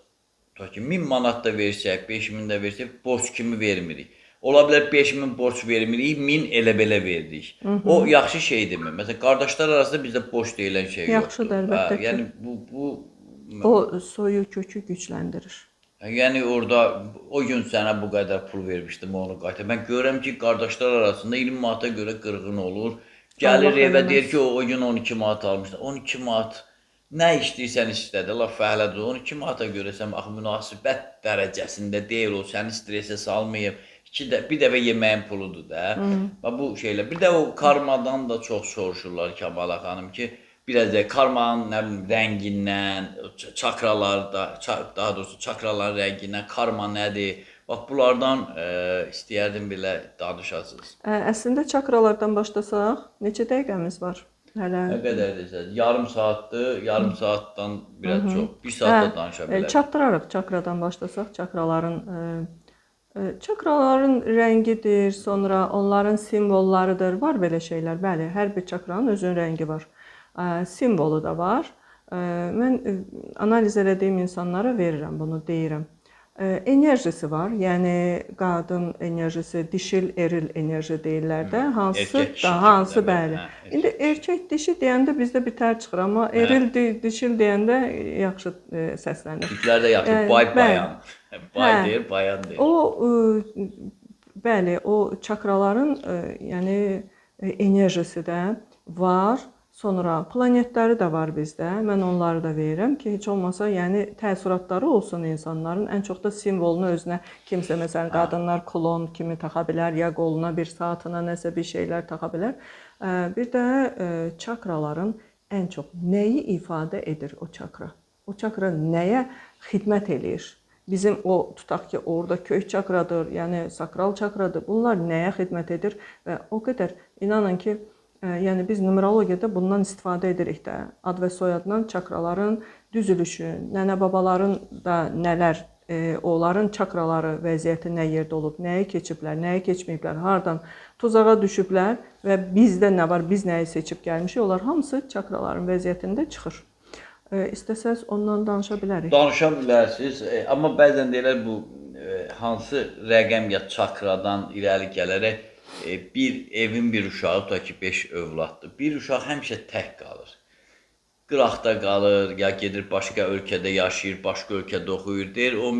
tutaq ki 1000 manat da versək, 5000 də versək, borc kimi vermirik. Ola bilər 5000 borc vermirik, 1000 elə-belə veririk. O yaxşı şeydirmi? Məsələn, qardaşlar arasında bizdə borc deyilən şey yoxdur. Yaxşıdır, əlbəttə ki. Yəni O soyu kökü gücləndirir. yəni orada o gün sənə bu qədər pul vermişdim, onu qaytar. Mən görürəm ki, qardaşlar arasında 20 manata görə qırğın olur. Gəlir Allah evə eləməz. deyir ki, o gün 12 manat almışdı. 12 manat nə istəyirsən istədi, Allah fəhlədir. 12 manata görəsən axı münasibət dərəcəsində deyil, o səni stresə salmayıb. Bir dəfə yeməyin puludur da. Bu şeylər. Bir də o karmadan da çox soruşurlar Kəmala xanım ki, biraz da karmanın nə bilim rəngindən, çakralarda, daha doğrusu çakraların rəngindən karma nədir? Bax bunlardan istəyərdim belə danışasınız. Əslində çakralardan başlasaq, neçə dəqiqəmiz var? Hələ Nə qədər desəz? Yarım saatdır, yarım saatdan biraz çox. 1 saatda danışa bilərik. çatdırarıq çakradan başlasaq, çakraların rəngidir, sonra onların simvollarıdır. Var belə şeylər, bəli, hər bir çakranın özünün rəngi var. Simvolu da var. Mən analiz elədiyim insanlara verirəm bunu, deyirəm. Enerjisi var, yəni qadın enerjisi, dişil, eril enerji deyirlər də, hansı bəli. İndi erkək dişi deyəndə bizdə bir tər çıxır, amma eril dişil deyəndə yaxşı səslənir. Türklər də yaxşı, bayan. Bay deyir, bayan deyir. Bəli, o çakraların yəni enerjisi də var. Sonra planetləri də var bizdə. Mən onları da verirəm ki, heç olmasa, yəni təəssüratları olsun insanların. Ən çox da simvolunu özünə kimsə məsələn qadınlar klon kimi taxa bilər, ya qoluna bir saatına nəsə bir şeylər taxa bilər. Bir də çakraların ən çox nəyi ifadə edir o çakra? O çakra nəyə xidmət eləyir? Bizim o tutaq ki, orada kök çakradır, yəni sakral çakradır. Bunlar nəyə xidmət edir? Və o qədər inanın ki, yəni biz numerologiyada bundan istifadə edirik də. Ad və soyaddan çakraların düzülüşü, nənə-babaların da nələr, onların çakraları vəziyyəti nə yerdə olub, nəyi keçiblər, nəyi keçməyiblər, hardan tuzağa düşüblər və bizdə nə var, biz nəyi seçib gəlmişik, onlar hamısı çakraların vəziyyətində çıxır. İstəsəz ondan danışa bilərik. Danışa bilərsiniz, amma bəzən deyirlər bu hansı rəqəm ya çakradan irəli gələrək bir evin bir uşağı, tutaq ki 5 övladdır. Bir uşaq həmişə tək qalır. Qıraqda qalır, ya gedir başqa ölkədə yaşayır, başqa ölkədə oxuyur. Deyir, o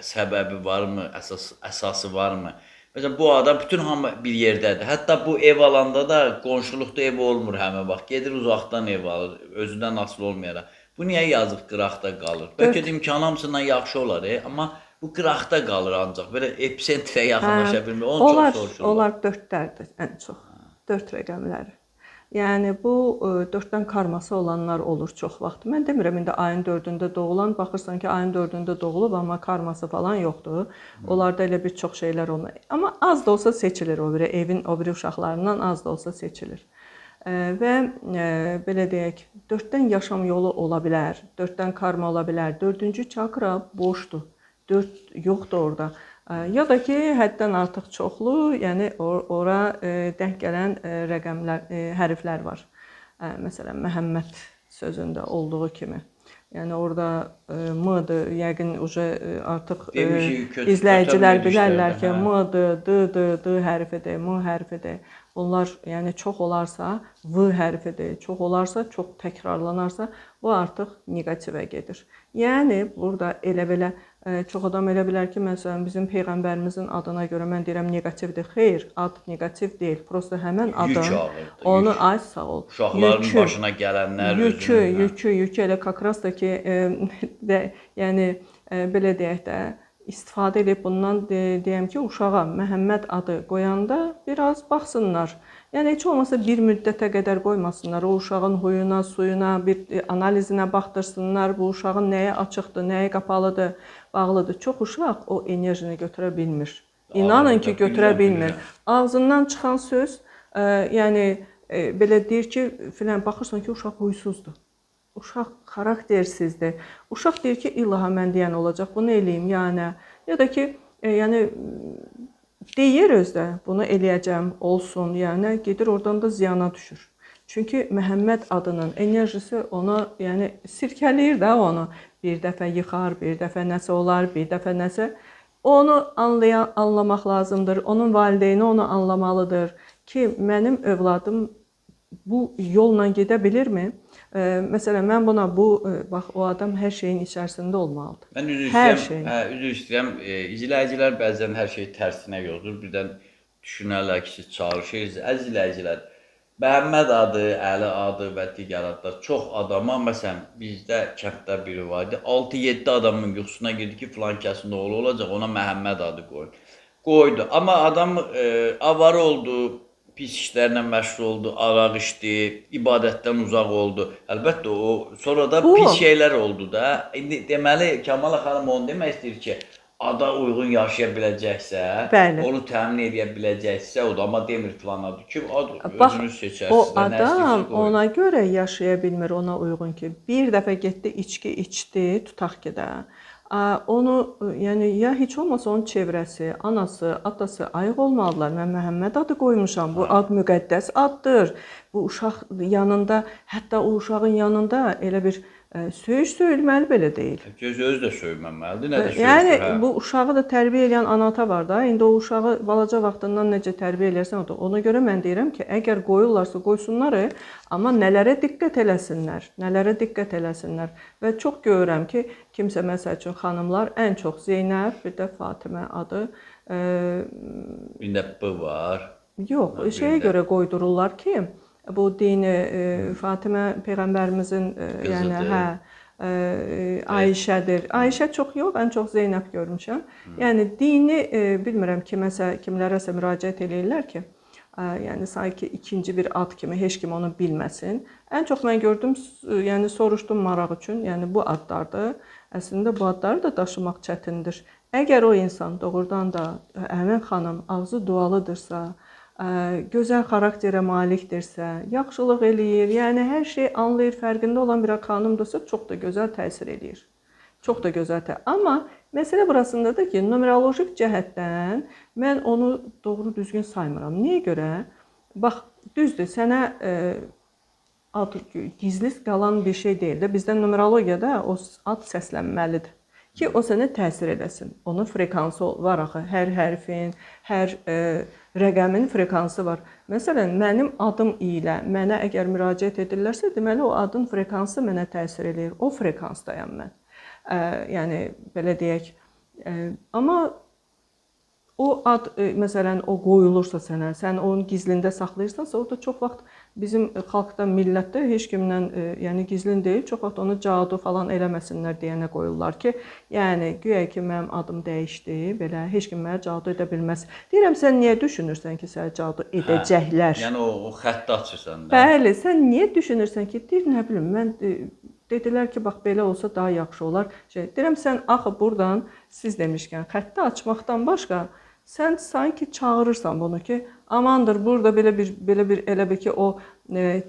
səbəbi varmı, əsası varmı? Məsələn, bu adam bütün hamı bir yerdədir. Hətta bu ev alanda da qonşuluqda ev olmur həmən vaxt. Gedir uzaqdan ev alır, özündən asılı olmayaraq. Bu niyə yazıq qıraqda qalır? Bəlkə də imkan hamısından yaxşı olar, amma bu qıraqda qalır ancaq. Belə episentrə yaxınlaşa bilmir. Onu çox soruşurlar. Onlar 4-lərdir ən çox. 4 rəqəmləri. Yəni bu 4-dən karması olanlar olur çox vaxt. Mən demirəm indi ayın 4-ündə doğulan, baxırsan ki ayın 4-ündə doğulub amma karması falan yoxdur. Onlarda elə bir çox şeylər olur. Amma az da olsa seçilir o biri evin o biri uşaqlarından az da olsa seçilir. Və belə deyək, 4-dən yaşam yolu ola bilər, 4-dən karma ola bilər. 4-cü çakra boşdur. 4 yoxdur orada. Ya da ki, həddən artıq çoxlu, yəni ora denk gələn rəqəmlər, hərflər var. Məsələn, Məhəmməd sözündə olduğu kimi. Yəni orada M-dır, yəqin artıq izləyicilər bilərlər ki, M-dır, D-dır, D hərfidir, M hərfidir. Bunlar yəni çox olarsa V hərfidir, çox olarsa, çox təkrarlanarsa, bu artıq neqativə gedir. Yəni burada elə-belə çox adam elə bilər ki, məsələn, bizim Peyğəmbərimizin adına görə mən deyirəm neqativdir. Xeyr, ad neqativ deyil. Prosta həmən adın onu ay sağ ol. Uşaqların başına gələnlər yükü elə kakras da ki, yəni belə deyək də, istifadə edib bundan deyəm ki, uşağa Məhəmməd adı qoyanda biraz baxsınlar. Yəni heç olmasa bir müddətə qədər qoymasınlar. O uşağın huyuna, suyuna, bir analizinə baxdırsınlar. Bu uşağın nəyə açıqdır, nəyə qapalıdır, bağlıdır. Çox uşaq o enerjini götürə bilmir. İnanın ki, götürə bilmir. Ağzından çıxan söz, yəni belə deyir ki, filan baxırsan ki, uşaq huysuzdur. Uşaq xaraktersizdir. Uşaq deyir ki, illaha mən deyən olacaq, bunu eləyim, yəni. Ya da ki, yəni deyir özdə, bunu eləyəcəm, olsun, yəni gedir oradan da ziyana düşür. Çünki Məhəmməd adının enerjisi ona, yəni sirkələyir də onu. bir dəfə yıxar, bir dəfə nəsə olar, bir dəfə nəsə. Onu anlamaq lazımdır. Onun valideyni onu anlamalıdır ki, mənim övladım bu yolla gedə bilirmi? Məsələn, mən buna bax, o adam hər şeyin içərisində olmalıdır. Mən üzr Hər istəyirəm, şey. üzr istəyirəm. İzləyicilər bəzən hər şey tərsinə yozur. Birdən düşünərlər ki, siz çalışırsınız. Əziz izləyicilər, Məhəmməd adı, Əli adı və digər adlar çox adama, məsələn, bizdə kənddə biri var idi. 6-7 adamın yuxusuna girdi ki, filan kəsin oğlu olacaq, ona Məhəmməd adı qoydu. Amma adam avara oldu, pis işlərlə məşğul oldu, araq içdi, ibadətdən uzaq oldu. Əlbəttə o sonra da pis şeylər oldu da. İndi deməli Kamala xanım onu demək istəyir ki, ada uyğun yaşaya biləcəksə, onu təmin edə biləcəksə, o da amma demir filan adı ki, özünüz seçərsiniz. O adam ona görə yaşaya bilmir, ona uyğun ki, bir dəfə getdi, içki içdi, tutaq ki də. Onu, yəni ya heç olmasa onun çevrəsi, anası, atası ayıq olmalılar. Mən Məhəmməd adı qoymuşam. Bu ad müqəddəs addır. Bu uşaq yanında, hətta o uşağın yanında elə bir söyüş söyülməli belə deyil. Özü də söyməməlidir, nə də söyüşdür. Yəni bu uşağı da tərbiyə edən ana-ata var da. İndi o uşağı balaca vaxtından necə tərbiyə elərsən o da. Ona görə mən deyirəm ki, əgər qoyurlarsa qoysunlar, amma nələrə diqqət eləsinlər, nələrə diqqət eləsinlər. Və çox görürəm ki, kimsə məsəl üçün xanımlar ən çox Zeynəb, bir də Fatimə adı. Bir də B var. Yox, şeyə görə qoydururlar ki, bu dini Fatimə peyğəmbərimizin yəni Ayşədir. Ayşə çox yox, ən çox Zeynəb görmüşəm. Yəni dini bilmirəm kimlərəsə müraciət eləyirlər ki, yəni sanki ikinci bir ad kimi heç kim onu bilməsin. Ən çox mən gördüm, yəni soruşdum maraq üçün, yəni bu adlardır. Əslində bu adları da daşımaq çətindir. Əgər o insan doğrudan da həmin xanım ağzı dualıdırsa, gözəl xarakterə malikdirsə, yaxşılıq eləyir, yəni hər şey anlayır, fərqində olan bir xanımdırsa çox da gözəl təsir eləyir. Çox da gözəl təsir. Amma məsələ burasındadır ki, numerolojik cəhətdən mən onu doğru düzgün saymıram. Niyə görə? Bax, düzdür, sənə ad gizli qalan bir şey deyil də. Bizdə numerologiyada o ad səslənməlidir ki, o sənə təsir edəsin. Onun frekansı var axı, hər hərfin, hər rəqəmin frekansı var. Məsələn, mənim adım ilə mənə əgər müraciət edirlərsə, deməli o adın frekansı mənə təsir eləyir. O frekansdayam mən. Yəni belə deyək. Amma o ad məsələn o qoyulursa sənə, sən onu gizlində saxlayırsansa, o da çox vaxt bizim xalqda, millətdə heç kimdən, yəni gizlin deyil, çox vaxt onu cadu falan eləməsinlər deyənə qoyurlar ki, yəni güya ki mənim adım dəyişdi, belə heç kim mənə cadu edə bilməz. Deyirəm, sən niyə düşünürsən ki, sənə cadu edəcəklər? Yəni o xətti açırsan da. Bəli, sən niyə düşünürsən ki, deyir, nə bilim, mən dedilər ki, bax belə olsa daha yaxşı olar. Deyirəm, sən axı buradan siz demişkən xətti açmaqdan başqa sən sanki çağırırsan bunu ki, amandır, burada belə bir elə bir ki, o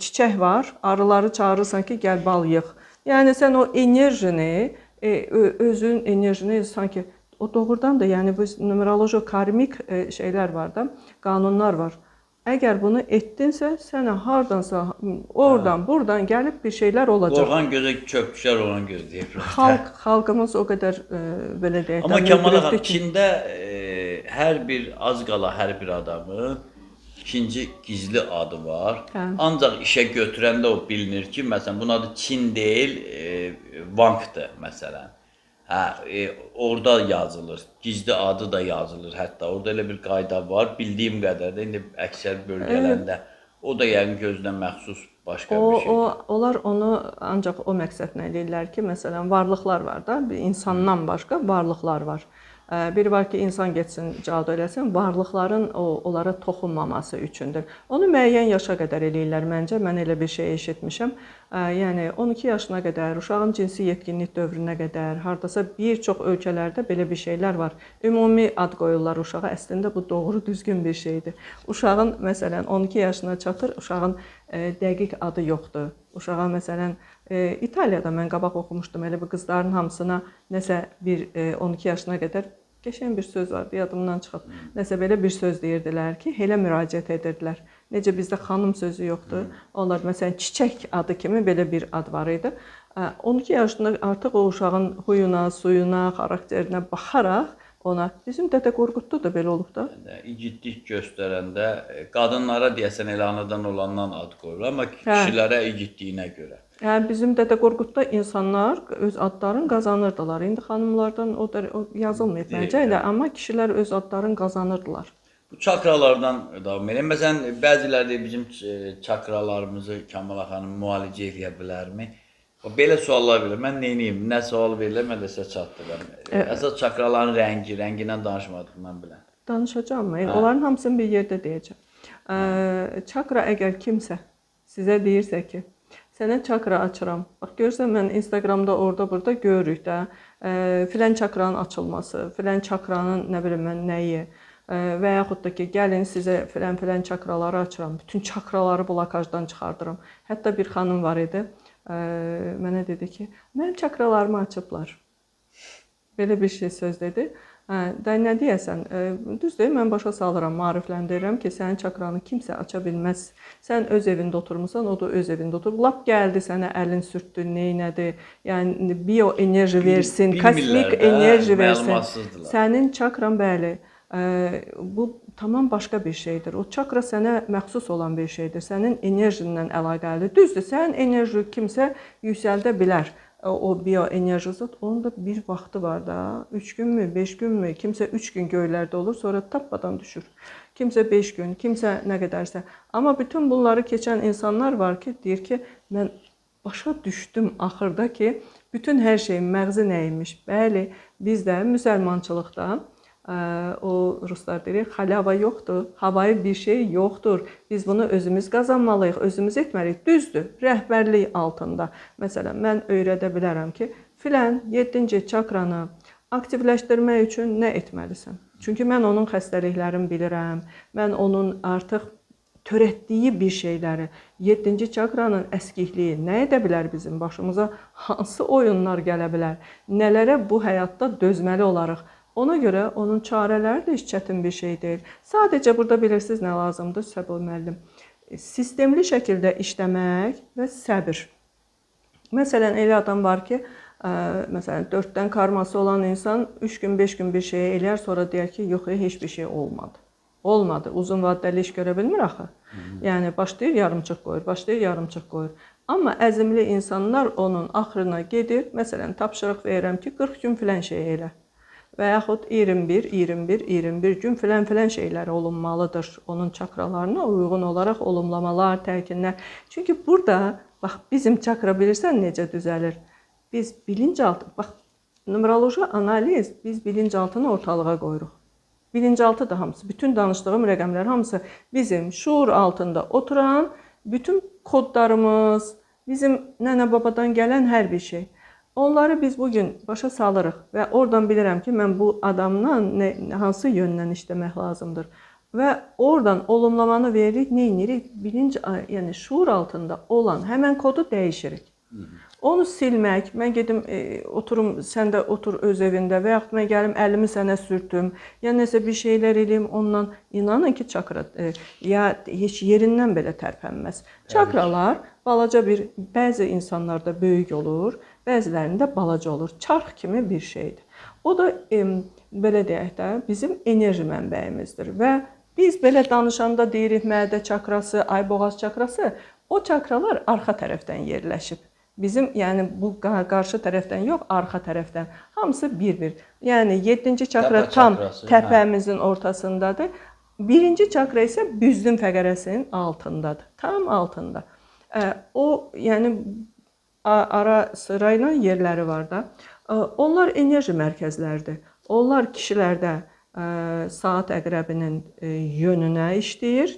çiçək var, arıları çağırırsan ki, gəl bal yığ. Yəni sən o enerjini, özün enerjini sanki o doğrudan da, yəni bu numeroloji karmik şeylər var da, qanunlar var. Əgər bunu etdinsə, sənə hardansa, oradan, buradan gəlib bir şeylər olacaq. Qorxan gözə çöp düşər, onun gözləyir. Xalqımız o qədər belə deyək. Amma Kamala xanım, Çində hər bir, az qala hər bir adamın ikinci gizli adı var. Ancaq işə götürəndə o bilinir ki, məsələn, bunun adı Çin deyil, Wangdır, məsələn. Orada yazılır, gizli adı da yazılır hətta. Orada elə bir qayda var, bildiyim qədərdə, indi əksər bölgələrində. O da yəqin gözlə məxsus başqa bir şeydir. Onlar onu ancaq o məqsədlə eləyirlər ki, məsələn, varlıqlar var da, insandan başqa varlıqlar var. Biri var ki, insan getsin, cadu eləsin, varlıqların onlara toxunmaması üçündür. Onu müəyyən yaşa qədər eləyirlər məncə. Mən elə bir şey eşitmişəm. Yəni 12 yaşına qədər, uşağın cinsi yetkinlik dövrünə qədər, hardasa bir çox ölkələrdə belə bir şeylər var. Ümumi ad qoyurlar uşağa. Əslində bu doğru düzgün bir şeydir. Uşağın məsələn 12 yaşına çatır, uşağın dəqiq adı yoxdur. Uşağa məsələn İtaliyada mən qabaq oxumuşdum, elə bir qızların hamısına nəsə bir 12 yaşına qədər qəşəng bir söz vardı, yadımdan çıxıb. Nəsə belə bir söz deyirdilər ki, elə müraciət edirdilər. Necə bizdə xanım sözü yoxdur. Onlar məsələn çiçək adı kimi belə bir ad var idi. 12 yaşında artıq o uşağın huyuna, suyuna, xarakterinə baxaraq ona bizim Dədə Qorqudda da belə olub da. İgidlik göstərəndə qadınlara deyəsən elə anadan olandan ad qoyurlar, amma kişilərə igidliyinə görə. Yəni bizim Dədə Qorqudda insanlar öz adlarını qazanırdılar. İndi xanımlardan o yazılmayıb məncə elə, amma kişilər öz adlarını qazanırdılar. Bu çakralardan davam edelim. Məsələn, bəziləri bizim çakralarımızı Kamala xanım müalicə edə bilərmi? Belə suallar verir. Mən nə edeyim? Nə sual verirlər, mən də sizə çatdırıram. Əsas çakraların rəngindən danışmadığımdan bilən. Danışacağam mı? Onların hamısını bir yerdə deyəcəm. Çakra əgər kimsə sizə deyirsə ki, sənə çakra açıram. Bax görürsən mən Instagramda orada burada görürük də, filan çakranın açılması, filan çakranın nə bilim mən nəyi və yaxud da ki, gəlin sizə filan çakraları açıram. Bütün çakraları blokajdan çıxardıram. Hətta bir xanım var idi. Mənə dedi ki, mənim çakralarımı açıblar. Belə bir şey söz dedi. Da nə deyəsən, düzdür, mən başa salıram, maarifləndirirəm ki, sənin çakranı kimsə aça bilməz. Sən öz evində oturmusan, o da öz evində oturur. Lap gəldi sənə əlin sürtdü, neynədi, yəni bioenerji versin, kosmik enerji versin. Sənin çakran bəli, bu tamam başqa bir şeydir. O çakra sənə məxsus olan bir şeydir. Sənin enerjindən əlaqəlidir. Düzdür, sənin enerji kimsə yüksəldə bilər. O bioenerji zat, onun da bir vaxtı var da. 3 günmü, 5 günmü, kimsə 3 gün göylərdə olur, sonra tapmadan düşür. Kimsə 5 gün, kimsə nə qədərsə. Amma bütün bunları keçən insanlar var ki, deyir ki, mən başa düşdüm axırda ki, bütün hər şeyin məğzi nəymiş. Bəli, bizdə müsəlmançılıqda o ruslar deyir, xalyava yoxdur, havayı bir şey yoxdur. Biz bunu özümüz qazanmalıyıq, özümüz etməliyik. Düzdür, rəhbərlik altında. Məsələn, mən öyrədə bilərəm ki, filan 7-ci çakranı aktivləşdirmək üçün nə etməlisən? Çünki mən onun xəstəliklərini bilirəm, mən onun artıq törətdiyi bir şeyləri, 7-ci çakranın əskikliyi nə edə bilər bizim başımıza? Hansı oyunlar gələ bilər? Nələrə bu həyatda dözməli olarıq? Ona görə onun çarələri də heç çətin bir şey deyil. Sadəcə burada bilirsiniz nə lazımdır Səbul müəllim? Sistemli şəkildə işləmək və səbir. Məsələn, elə adam var ki, məsələn, 4-dən karması olan insan 3 gün, 5 gün bir şey eləyər, sonra deyər ki, yox, heç bir şey olmadı. Olmadı. Uzun vadəli iş görə bilmir axı. Yəni, başlayır, yarımçıq qoyur, başlayır, yarımçıq qoyur. Amma əzimli insanlar onun axırına gedir. Məsələn, tapşırıq verirəm ki, 40 gün filan şey elə. Və yaxud 21 gün filan şeylər olunmalıdır. Onun çakralarına uyğun olaraq olumlamalar, təlkinlər. Çünki burada, bax, bizim çakra bilirsən necə düzəlir? Biz bilinçaltı, bax, numeroloji analiz, biz bilinçaltını ortalığa qoyuruq. Bilinçaltı da hamısı, bütün danışdığım rəqəmlər hamısı bizim şuur altında oturan, bütün kodlarımız, bizim nənə-babadan gələn hər bir şey. Onları biz bugün başa salırıq və oradan bilirəm ki, mən bu adamla hansı yöndən işləmək lazımdır. Və oradan olumlamanı veririk, nə edirik? Bilinç, yəni şuur altında olan həmən kodu dəyişirik. Onu silmək, mən gedim, oturum, sən də otur öz evində və yaxud mən gəlim, əlimi sənə sürtüm, ya nəsə bir şeylər eləyim, ondan inanın ki, çakra ya heç yerindən belə tərpənməz. Çakralar balaca bir, bəzi insanlarda böyük olur, bəzilərində balaca olur. Çarx kimi bir şeydir. O da, belə deyək də, bizim enerji mənbəyimizdir və biz belə danışanda deyirik, mədə çakrası, ayboğaz çakrası, o çakralar arxa tərəfdən yerləşib. Bizim, yəni bu qarşı tərəfdən yox, arxa tərəfdən. Hamısı bir-bir. Yəni 7-ci çakra tam təpəmizin ortasındadır. 1-ci çakra isə büzdün fəqərəsinin altındadır. Tam altında. O, yəni ara sırayla yerləri var da. Onlar enerji mərkəzləridir. Onlar kişilərdə saat əqrəbinin yönünə işləyir,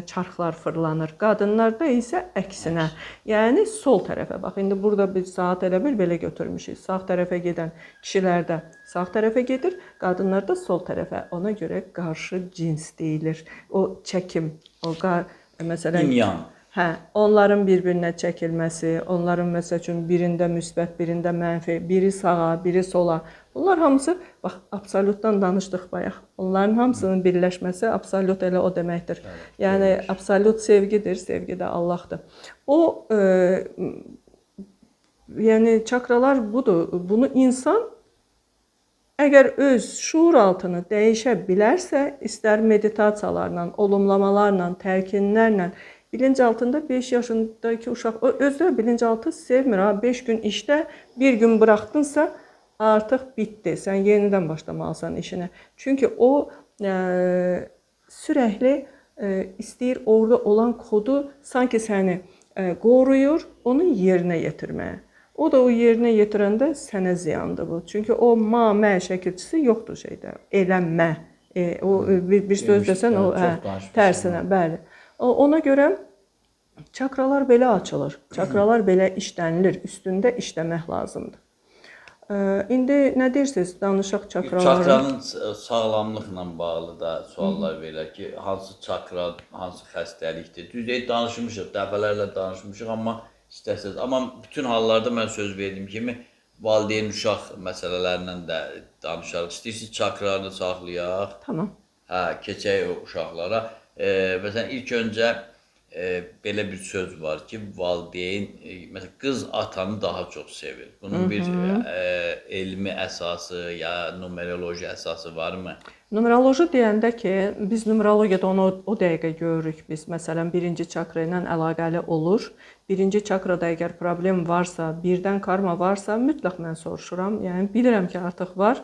çarxlar fırlanır. Qadınlarda isə əksinə, yəni sol tərəfə. Bax, indi burada bir saat elə belə götürmüşük. Sağ tərəfə gedən kişilərdə sağ tərəfə gedir, qadınlarda sol tərəfə. Ona görə qarşı cins deyilir. O çəkim, o məsələn, İmyan. Hə, onların bir-birinə çəkilməsi, onların məsəl üçün birində müsbət, birində mənfi, biri sağa, biri sola. Bunlar hamısı, bax, absolutdan danışdıq bayaq. Onların hamısının birləşməsi absolut elə o deməkdir. Yəni, absolut sevgidir, sevgi də Allahdır. O, yəni çakralar budur. Bunu insan əgər öz şuur altını dəyişə bilərsə, istər meditasiyalarla, olumlamalarla, təlkinlərlə, bilinc altında 5 yaşındakı uşaq, o özü bilinc altı sevmir ha. 5 gün işdə, bir gün buraxdınsa artıq bitdi. Sən yenidən başlamalısan işinə. Çünki o sürəkli istəyir orada olan kodu sanki səni qoruyur, onu yerinə yetirməyə. O da o yerinə yetirəndə sənə ziyandır bu. Çünki o ma-mə şəkilçisi yoxdur şeydə. Eləmə. O bir söz desən o tərsinə, bəli. Ona görə çakralar belə açılır. Çakralar belə işlənilir. Üstündə işləmək lazımdır. İndi nə deyirsiniz? Danışaq çakraları. Çakranın sağlamlıqla bağlı da suallar verirlər ki, hansı çakra, hansı xəstəlikdir? Düzdür, danışmışıq, dəfələrlə danışmışıq, amma istəsəz. Amma bütün hallarda mən söz verdim kimi valideyn uşaq məsələlərindən də danışarıq. İstəyirsiniz çakranı saxlayaq. Tamam. Hə, keçək o uşaqlara. Məsələn, ilk öncə belə bir söz var ki, valideyn, məsələn, qız atanı daha çox sevir. Bunun bir elmi əsası ya numeroloji əsası varmı? Numeroloji deyəndə ki, biz numerologiyada onu o dəqiqə görürük. Biz məsələn birinci çakra ilə əlaqəli olur. Birinci çakrada əgər problem varsa, birdən karma varsa, mütləq mən soruşuram. Yəni bilirəm ki, artıq var.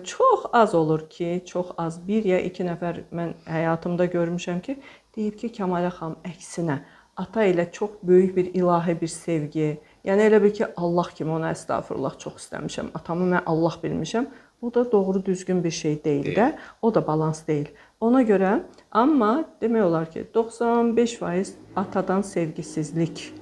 Çox az olur ki, çox az 1 ya 2 nəfər mən həyatımda görmüşəm ki, deyib ki, Kəmalə xanım əksinə ata ilə çox böyük bir ilahi bir sevgi. Yəni elə bil ki, Allah kimi ona əstəğfurullah çox istəmişəm. Atamı mən Allah bilmişəm. O da doğru düzgün bir şey deyil də. O da balans deyil. Ona görə amma demək olar ki, 95% atadan sevgisizlik,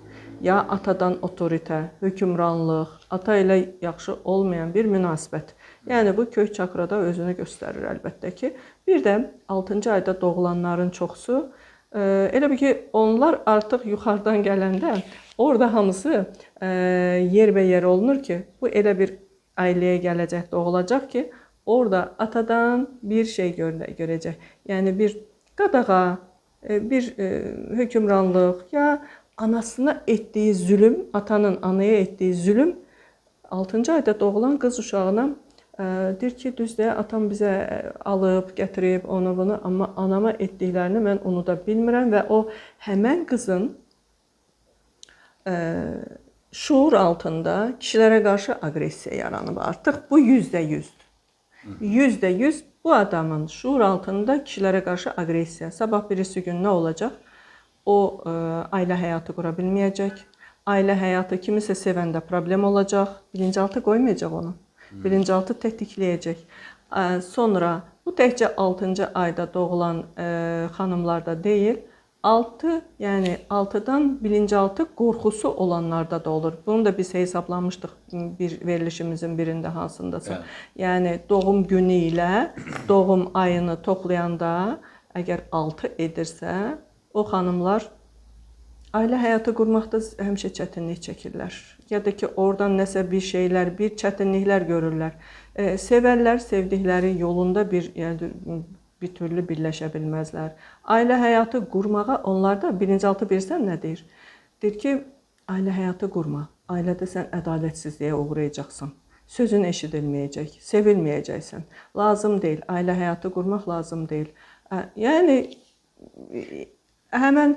ya atadan otorite, hökmranlıq, ata ilə yaxşı olmayan bir münasibət. Yəni bu kök çakrada özünü göstərir əlbəttə ki. Bir də 6-cı ayda doğulanların çoxusu elə bil ki, onlar artıq yuxarıdan gələndə orada hamısı yerbəyer olunur ki, bu elə bir ailəyə gələcək, doğulacaq ki, orada atadan bir şey görəcək. Yəni bir qadağa, bir hökmranlıq ya anasına etdiyi zülüm, atanın anaya etdiyi zülüm 6-cı ayda doğulan qız uşağına deyir ki, düzdür, atam bizə alıb, gətirib onu bunu, amma anama etdiklərini mən unuda bilmirəm və o həmən qızın şuur altında kişilərə qarşı aqressiya yaranıb. Artıq bu %100. %100 bu adamın şuur altında kişilərə qarşı aqressiya. Sabah birisi gün nə olacaq? O ailə həyatı qura bilməyəcək. Ailə həyatı kimisə sevəndə problem olacaq. Bilinçaltı qoymayacaq onu. Bilinçaltı tetikləyəcək. Sonra bu təkcə 6-cı ayda doğulan xanımlarda deyil, 6, yəni 6-dan bilinçaltı qorxusu olanlarda da olur. Bunu da biz hesablamışdıq bir verilişimizin birində hansındasa. Yəni doğum günü ilə doğum ayını toplayanda əgər 6 edirsə, o xanımlar ailə həyatı qurmaqda həmişə çətinlik çəkirlər. Ya da ki, oradan nəsə bir şeylər, bir çətinliklər görürlər. Sevərlər, sevdikləri yolunda bir türlü birləşə bilməzlər. Ailə həyatı qurmağa onlarda bilinçaltı bilirsən nə deyir? Deyir ki, ailə həyatı qurma. Ailədə sən ədalətsizliyə uğrayacaqsan. Sözün eşidilməyəcək, sevilməyəcəksən. Lazım deyil, ailə həyatı qurmaq lazım deyil. Yəni, həmən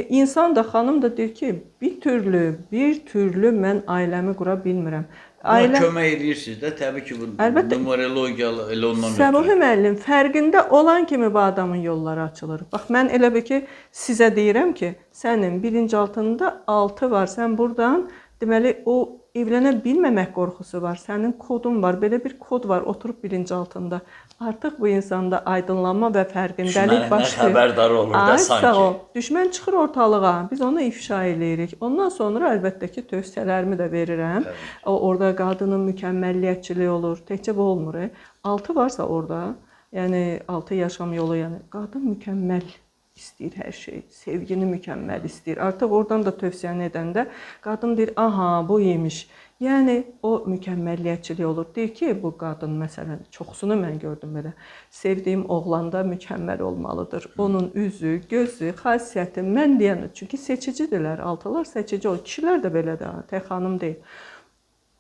insan da, xanım da deyir ki, bir türlü mən ailəmi qura bilmirəm. Buna kömək edirsiniz də, təbii ki, bu numerologiyalı elə ondan ötürü. Səbuhi müəllim, fərqində olan kimi bu adamın yolları açılır. Bax, mən elə bir ki, sizə deyirəm ki, sənin bilinçaltında 6 var, sən buradan, deməli, o evlənə bilməmək qorxusu var, sənin kodun var, belə bir kod var, oturub bilinçaltında. Artıq bu insanda aydınlanma və fərqindəlik başlayır. Düşmən xəbərdar olur da sanki. Sağ ol. Düşmən çıxır ortalığa, biz onu ifşa eləyirik. Ondan sonra əlbəttə ki, tövsiyələrimi də verirəm. Orada qadının mükəmməlliyətçiliyi olur, təkcə bu olmur. 6 varsa orada, yəni 6 yaşam yolu, yəni qadın mükəmməl istəyir hər şey, sevgini mükəmməl istəyir. Artıq oradan da tövsiyəni edəndə qadın deyir, aha, bu imiş. Yəni o mükəmməlliyətçilik olur. Deyir ki, bu qadın məsələn, çoxsunu mən gördüm belə. Sevdiyim oğlanda mükəmməl olmalıdır. Onun üzü, gözü, xasiyyəti mən deyən, çünki seçicidirlər, altılar seçici olur. Kişilər də belədir, tək xanım deyil.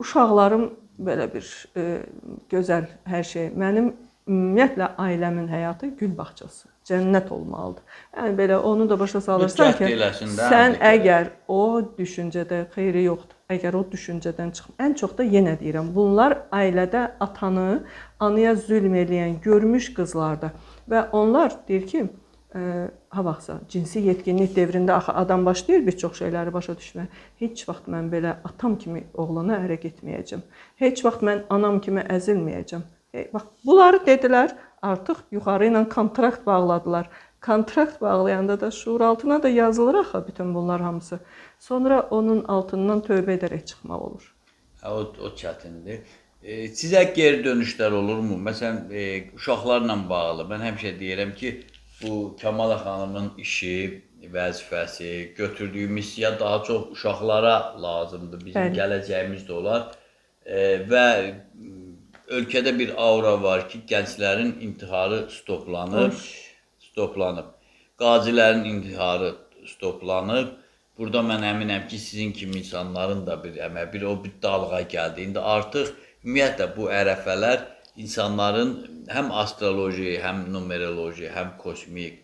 Uşaqlarım belə bir gözəl hər şey. Mənim ümumiyyətlə ailəmin həyatı gül bağçası, cənnət olmalıdır. Yəni belə onu da başa salırsan ki, sən əgər o düşüncədə xeyri yoxdur. Əgər o düşüncədən çıxım. Ən çox da yenə deyirəm, bunlar ailədə atanı, anaya zülm eləyən görmüş qızlardır. Və onlar deyir ki, ha vaxtsa cinsi yetkinlik dövründə axı adam başlayır bir çox şeyləri başa düşməyə. Heç vaxt mən belə atam kimi oğlana ərə getməyəcəm. Heç vaxt mən anam kimi əzilməyəcəm. Bax, bunları dedilər, artıq yuxarı ilə kontrakt bağladılar. Kontrakt bağlayanda da şuur altına da yazılır axı bütün bunlar hamısı. Sonra onun altından tövbə edərək çıxmaq olur. O çətindir. Sizə geri dönüşlər olurmu? Məsələn, uşaqlarla bağlı. Mən həmişə deyirəm ki, bu Kəmala xanımın işi, vəzifəsi, götürdüyü missiya daha çox uşaqlara lazımdır. Bizim gələcəyimiz də olar. Və ölkədə bir aura var ki, gənclərin intiharı stoplanıb. Qazilərin intiharı stoplanıb. Burada mən əminəm ki, sizin kimi insanların da bir dalğa gəldi. İndi artıq ümumiyyətlə bu ərəfələr insanların həm astroloji, həm numeroloji, həm kosmik,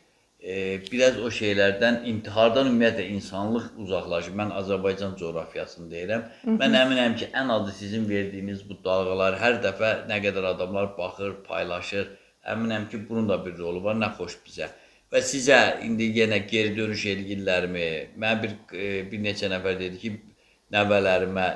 biraz o şeylərdən, intihardan ümumiyyətlə insanlıq uzaqlaşır. Mən Azərbaycan coğrafiyasını deyirəm. Mən əminəm ki, ən azı sizin verdiyiniz bu dalğalar hər dəfə nə qədər adamlar baxır, paylaşır. Əminəm ki, bunun da bir rolu var, nə xoş bizə. Və sizə indi yenə geri dönüş eləyirlərmi? Mən bir neçə nəfər dedi ki, nəvələrimə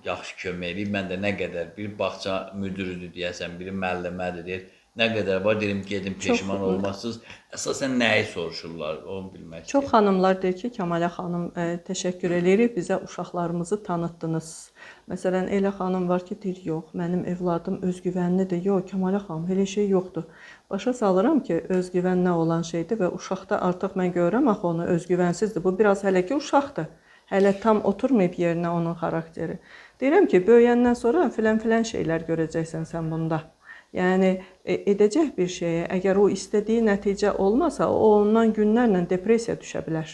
yaxşı kömək eləyib. Mən də nə qədər, bir bağça müdürüdür deyəsən, biri müəllimədir deyir. Nə qədər var, deyim, gedin, peşman olmazsınız. Əsasən nəyi soruşurlar, onu bilmək istəyir. Çox xanımlar deyir ki, Kəmalə xanım, təşəkkür edirik, bizə uşaqlarımızı tanıtdınız. Məsələn, elə xanım var ki, deyir, yox, mənim evladım özgüvənlidir. Yox, Kəmalə xanım, elə şey yoxdur. Başa salıram ki, özgüvən nə olan şeydir və uşaqda artıq mən görürəm, axı onu özgüvənsizdir. Bu biraz hələ ki, uşaqdır. Hələ tam oturmayıb yerinə onun xarakteri. Deyirəm ki, böyüyəndən sonra filan şeylər görəcəksən sən bunda. Yəni, edəcək bir şeyə, əgər o istədiyi nəticə olmasa, o ondan günlərlə depresiya düşə bilər.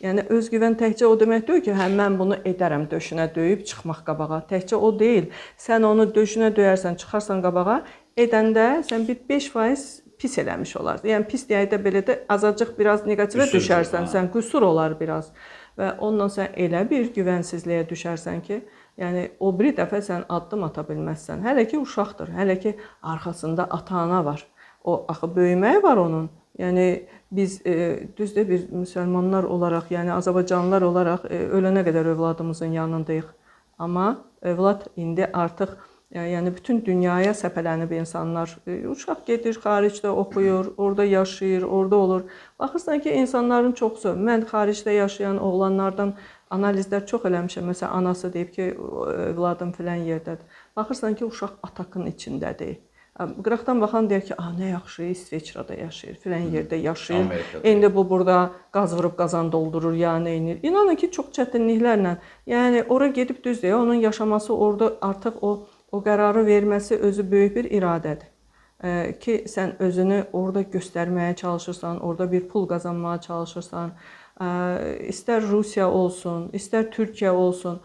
Yəni, özgüvən təkcə o demək deyil ki, hə, mən bunu edərəm döşünə döyüb çıxmaq qabağa. Təkcə o deyil. Sən onu döşünə döyərsən, çıxarsan qabağa, edəndə sən bir 5% pis eləmiş olarsan. Yəni, pis deyək də belə də azacıq biraz negativə düşərsən, sən qüsur olar biraz. Və ondan sən elə bir güvənsizliyə düşərsən ki, yəni o bir dəfə sən addım ata bilməzsən. Hələ ki uşaqdır, hələ ki arxasında ata-ana var. O axı böyüməyi var onun. Yəni biz düzdür bir müsəlmanlar olaraq, yəni Azərbaycanlılar olaraq ölənə qədər övladımızın yanındayıq. Amma övlad indi artıq yəni bütün dünyaya səpələnib insanlar. Uşaq gedir, xaricdə oxuyur, orada yaşayır, orada olur. Baxırsan ki, insanların çoxsu, mən xaricdə yaşayan oğlanlardan analizlər çox eləmişəm. Məsələn, anası deyib ki, övladım filan yerdədir. Baxırsan ki, uşaq atakın içindədir. Qıraqdan baxan deyir ki, nə yaxşı, İsveçrədə yaşayır, filan yerdə yaşayır. İndi bu burada qaz vurub qazan doldurur, ya neynir. İnanın ki, çox çətinliklərlə. Yəni, ora gedib düzdür, onun yaşaması orada artıq o qərarı verməsi özü böyük bir iradədir. Ki, sən özünü orada göstərməyə çalışırsan, orada bir pul qazanmaya çalışırsan. İstər Rusiya olsun, istər Türkiyə olsun.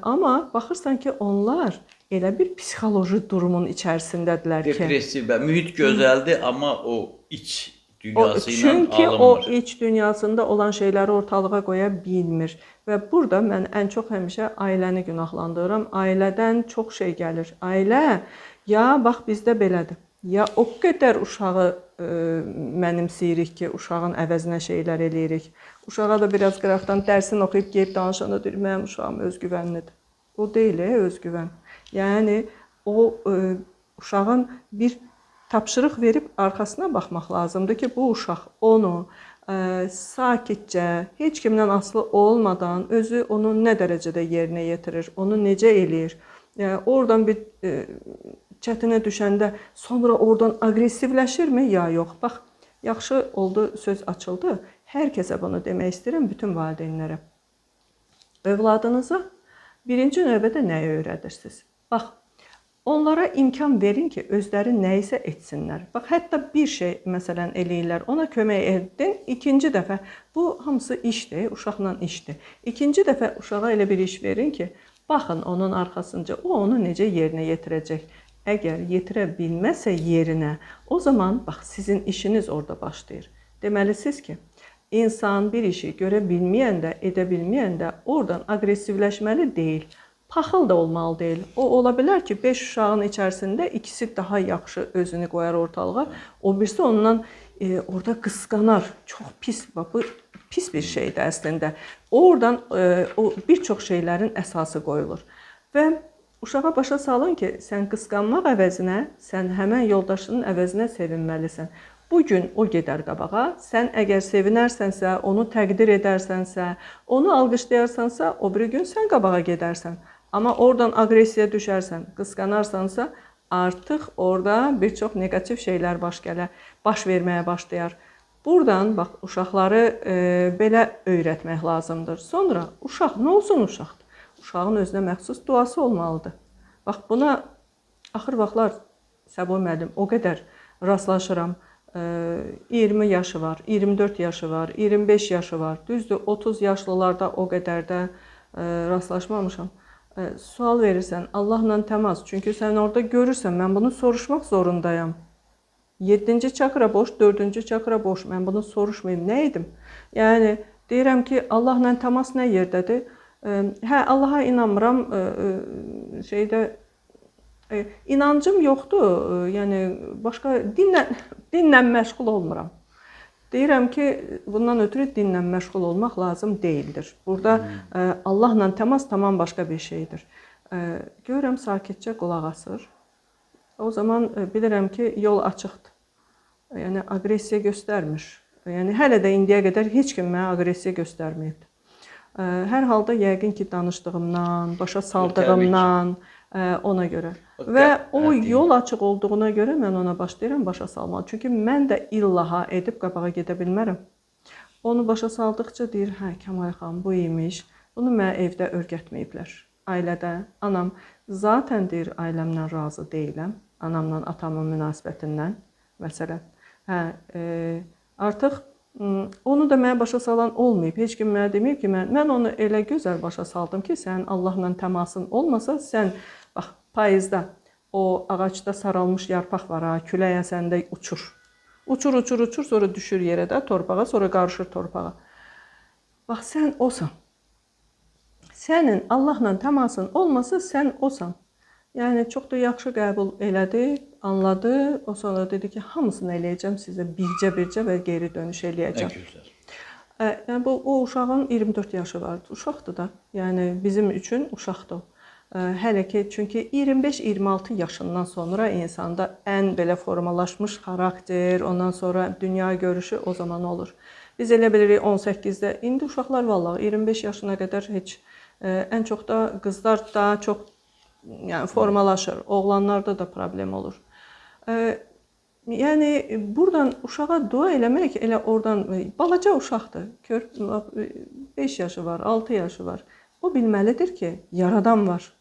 Amma baxırsan ki, onlar elə bir psixoloji durumun içərisindədirlər ki. Depressiv və mühit gözəldir, amma o iç dünyası ilə alınmır. Çünki o iç dünyasında olan şeyləri ortalığa qoya bilmir. Və burada mən ən çox həmişə ailəni günahlandırıram. Ailədən çox şey gəlir. Ailə, ya bax bizdə belədir. Ya o qədər uşağı mənimseyirik ki, uşağın əvəzinə şeylər eləyirik. Uşağa da biraz qıraqdan dərsini oxuyub gəlib danışanda deyir, mənim uşağım özgüvənlidir. O deyil, özgüvən. Yəni, o uşağın bir tapşırıq verib arxasına baxmaq lazımdır ki, bu uşaq onu sakitcə, heç kimdən asılı olmadan özü onu nə dərəcədə yerinə yetirir, onu necə eləyir. Oradan bir çətinə düşəndə sonra oradan aqressivləşirmi, ya yox? Bax, yaxşı oldu, söz açıldı. Hər kəsə bunu demək istəyirəm, bütün valideynlərə. Övladınıza birinci növbədə nəyi öyrədirsiniz? Bax, onlara imkan verin ki, özləri nə isə etsinlər. Bax, hətta bir şey məsələn eləyirlər, ona kömək edin. İkinci dəfə bu hamısı işdir, uşaqla işdir. İkinci dəfə uşağa elə bir iş verin ki, baxın onun arxasınca o onu necə yerinə yetirəcək. Əgər yetirə bilməsə yerinə, o zaman bax sizin işiniz orada başlayır. Deməlisiniz ki, insan bir işi görə bilməyəndə, edə bilməyəndə oradan aqressivləşməli deyil. Paxıl da olmalı deyil. O ola bilər ki, 5 uşağın içərisində ikisi daha yaxşı özünü qoyar ortalığa. O birisi ondan orada qısqanar. Çox pis, bu pis bir şeydir əslində. Oradan o bir çox şeylərin əsası qoyulur. Və uşağa başa salın ki, sən qısqanmaq əvəzinə, sən həmən yoldaşının əvəzinə sevinməlisən. Bugün o gedər qabağa, sən əgər sevinərsənsə, onu təqdir edərsənsə, onu alqışlayarsansa, o biri gün sən qabağa gedərsən. Amma oradan aqressiya düşərsən, qısqanarsansa, artıq orada bir çox negativ şeylər baş verməyə başlayar. Buradan bax uşaqları belə öyrətmək lazımdır. Sonra uşaq nə olsun uşaqdır? Uşağın özünə məxsus duası olmalıdır. Bax buna axır vaxtlar Səbuhi müəllim o qədər rastlaşıram. 20 yaşı var, 24 yaşı var, 25 yaşı var. Düzdür, 30 yaşlılarda o qədər də rastlaşmamışam. Sual verirsən, Allahla təmas. Çünki sən orada görürsən, mən bunu soruşmaq zorundayam. 7-ci çakra boş, 4-cü çakra boş. Mən bunu soruşmayayım, nə edim? Yəni, deyirəm ki, Allahla təmas nə yerdədir? Hə, Allaha inanmıram, inancım yoxdur, yəni başqa dinlə məşğul olmuram. Deyirəm ki, bundan ötürü dinlə məşğul olmaq lazım deyildir. Burada Allahla təmas tamam başqa bir şeydir. Görürəm, sakitcə qulaq asır. O zaman bilirəm ki, yol açıqdır. Yəni, aqressiya göstərmir. Yəni, hələ də indiyə qədər heç kim mənə aqressiya göstərməyib. Hər halda yəqin ki, danışdığımdan, başa saldığımdan, ona görə. Və o yol açıq olduğuna görə mən ona başlayıram başa salmağa. Çünki mən də illaha edib qabağa gedə bilmərəm. Onu başa saldıqca deyir, hə, Kəmal xanım, bu imiş. Bunu mənə evdə öyrətməyiblər. Ailədə, anam, zaten deyir, ailəmlə razı deyiləm. Anamla atamın münasibətindən, məsələn. Hə, artıq onu da mənə başa salan olmayıb. Heç kim mənə deməyib ki, mən onu elə gözəl başa saldım ki, sənin Allahla təmasın olmasa, sən, bax, payızda o ağacda saralmış yarpaq var, külək əsəndə uçur. Uçur, sonra düşür yerə də torpağa, sonra qarışır torpağa. Bax, sən osan. Sənin Allahla təmasın olmasa, sən osan. Yəni, çox da yaxşı qəbul elədi, anladı. O sonra dedi ki, hamısını eləyəcəm sizə bircə və geri dönüş eləyəcəm. Yəni, o uşağın 24 yaşı vardı. Uşaqdır da. Yəni, bizim üçün uşaqdır. Hələ ki, çünki 25-26 yaşından sonra insanda ən belə formalaşmış xarakter, ondan sonra dünya görüşü o zaman olur. Biz elə bilirik 18-də, indi uşaqlar vallahi 25 yaşına qədər heç, ən çox da qızlar daha çox formalaşır, oğlanlarda da problem olur. Yəni, buradan uşağa dua eləmək, elə oradan, balaca uşaqdır, 5 yaşı var, 6 yaşı var. O bilməlidir ki, yaradan var.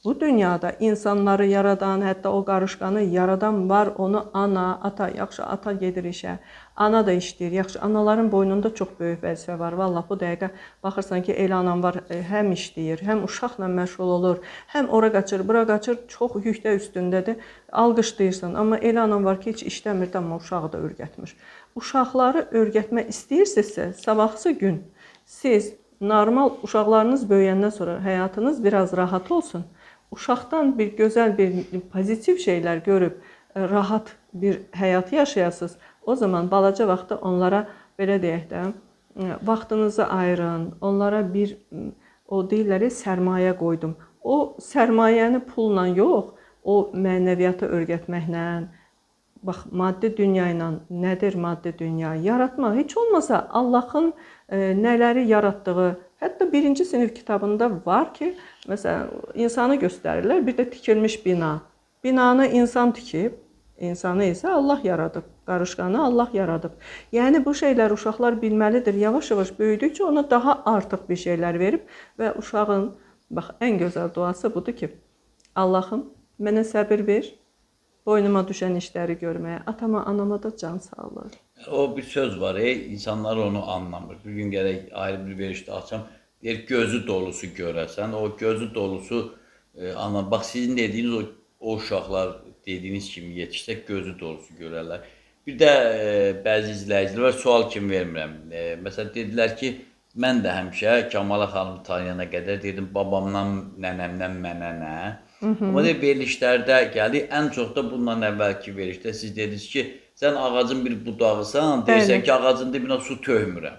Bu dünyada insanları yaradan, hətta o qarışqanı yaradan var, onu ana, ata, yaxşı ata gedir işə, ana da işləyir, yaxşı anaların boynunda çox böyük vəzifə var. Vallahi bu dəqiqə baxırsan ki, el anam var, həm işləyir, həm uşaqla məşğul olur, həm ora qaçır, bura qaçır, çox yükdə üstündədir, alqışlayırsan. Amma el anam var ki, heç işləmir, amma uşağı da öyrətmir. Uşaqları öyrətmək istəyirsinizsə, sabahsı gün siz normal uşaqlarınız böyüyəndən sonra həyatınız biraz rahat olsun, uşaqdan bir gözəl, bir pozitiv şeylər görüb, rahat bir həyat yaşayasınız, o zaman balaca vaxtda onlara, belə deyək də, vaxtınızı ayırın, onlara bir, o deyirləri, sərmayə qoydum. O sərmayəni pulla yox, o mənəviyyatı öyrətməklə, bax, maddi dünya ilə, nədir maddi dünya? Yaratmaq, heç olmasa Allahın nələri yaratdığı, hətta 1-ci sinif kitabında var ki, məsələn, insanı göstərirlər, bir də tikilmiş bina. Binanı insan tikib, insanı isə Allah yaradıb, qarışqanı Allah yaradıb. Yəni, bu şeylər uşaqlar bilməlidir. Yavaş-yavaş böyüdükcə ona daha artıq bir şeylər verib və uşağın Bax, ən gözəl duası budur ki, Allahım, mənə səbir ver, boynuma düşən işləri görməyə, atama, anama da can sağlığı. O bir söz var, insanlar onu anlamır. Bir gün gərək ayrı bir verişdə açam. Deyir, gözü dolusu görəsən, o gözü dolusu anlam. Bax, sizin dediyiniz o uşaqlar dediyiniz kimi yetişsə gözü dolusu görərlər. Bir də bəzi izləyicilər var, sual kimi vermirəm. Məsələn, dedilər ki, mən də həmişə Kamala xanımı tanıyana qədər dedim, babamdan, nənəmdən mənə nə? Amma verilişlərdə gəldi, ən çox da bundan əvvəlki verilişdə siz dediniz ki, sən ağacın bir budağısan, deyirsən ki, ağacın dibinə su tökmürəm.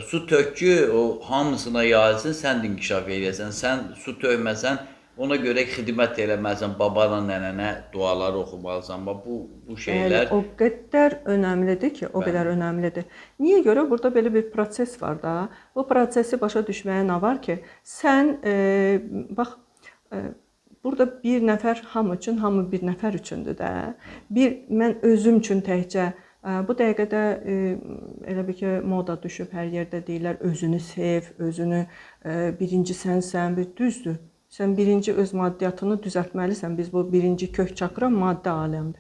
Su tök ki, o hamısına yayılsın, sən də inkişaf edəsən. Sən su tökməsən, ona görə xidmət eləməlisən, babana, nənənə dualar oxumalısan. Bu şeylər... O qədər önəmlidir ki, o qədər önəmlidir. Niyə görə? Burada belə bir proses var da. O prosesi başa düşməyə nə var ki, sən, bax, burada bir nəfər hamı üçün, hamı bir nəfər üçündür də. Mən özüm üçün təkcə, bu dəqiqədə elə bir ki, moda düşüb, hər yerdə deyirlər, özünü sev, özünü birinci sənsən, düzdür. Sən birinci öz maddiyyatını düzəltməlisən. Biz bu birinci kök çakra maddə aləmdir.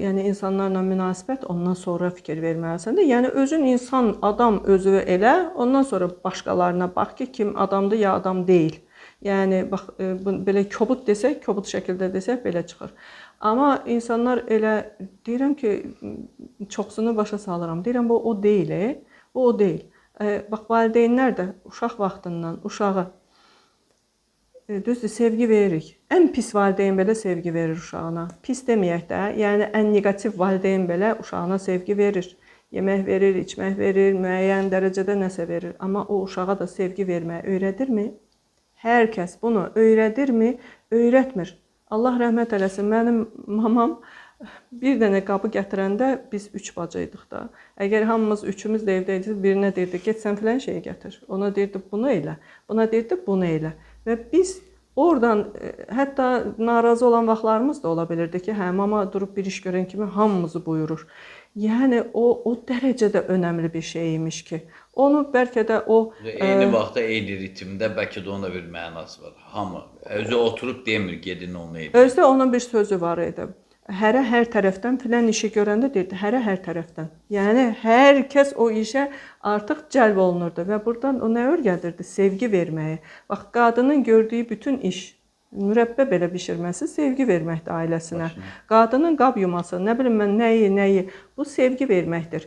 Yəni, insanlarla münasibət, ondan sonra fikir verməlisən də. Yəni, özün insan, adam özü elə, ondan sonra başqalarına bax ki, kim adamdır, ya adam deyil. Yəni, bax, belə kobud desək, kobud şəkildə desək, belə çıxır. Amma insanlar elə, deyirəm ki, çoxsunu başa salıram. Deyirəm, bu o deyil, bu o deyil. Bax, valideynlər də uşaq vaxtından uşağa, düzdür, sevgi veririk. Ən pis valideyn belə sevgi verir uşağına. Pis deməyək də, yəni ən negativ valideyn belə uşağına sevgi verir. Yemək verir, içmək verir, müəyyən dərəcədə nəsə verir. Amma o uşağa da sevgi verməyi öyrədirmi? Hər kəs bunu öyrədirmi? Öyrətmir. Allah rəhmət eləsin. Mənim mamam bir dənə qabı gətirəndə biz 3 bacıydıq da. Əgər hamımız üçümüz də evdə idik, birinə deyirdi, get sən filan şeyi gətir. Ona deyirdi, bunu elə. Buna deyirdi, bunu elə. Və biz oradan hətta narazı olan vaxtlarımız da ola bilirdi ki, hə, mama durub bir iş görən kimi hamımızı buyurur. Yəni, o dərəcədə önəmli bir şey imiş ki, onu bəlkə də o... Eyni vaxtda, eyni ritmdə, bəlkə də ona bir mənası var. Hamı, özü oturub demir, gedin onu edin. Özdə onun bir sözü var idi. Hərə hər tərəfdən filan işi görəndə deyirdi, hərə hər tərəfdən. Yəni, hər kəs o işə artıq cəlb olunurdu və buradan o nə öyrədirdi? Sevgi verməyi. Bax, qadının gördüyü bütün iş, mürəbbə belə bişirməsi sevgi verməkdir ailəsinə. Qadının qab yuması, nə bilim mən, nəyi, bu sevgi verməkdir.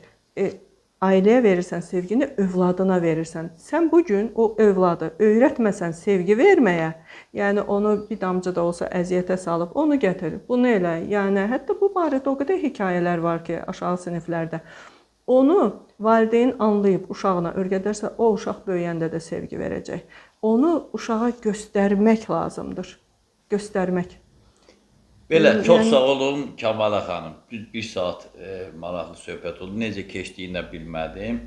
Ailəyə verirsən sevgini, övladına verirsən. Sən bugün o övladı öyrətməsən sevgi verməyə, yəni onu bir damcı da olsa əziyyətə salıb, onu gətir, bunu elə. Yəni, hətta bu barədə o qədər hekayələr var ki, aşağı siniflərdə. Onu valideyn anlayıb uşağına öyrədərsə, o uşaq böyüyəndə də sevgi verəcək. Onu uşağa göstərmək lazımdır. Göstərmək. Belə, çox sağ olun Kamala xanım. Bir saat maraqlı söhbət oldu. Necə keçdiyini də bilmədim.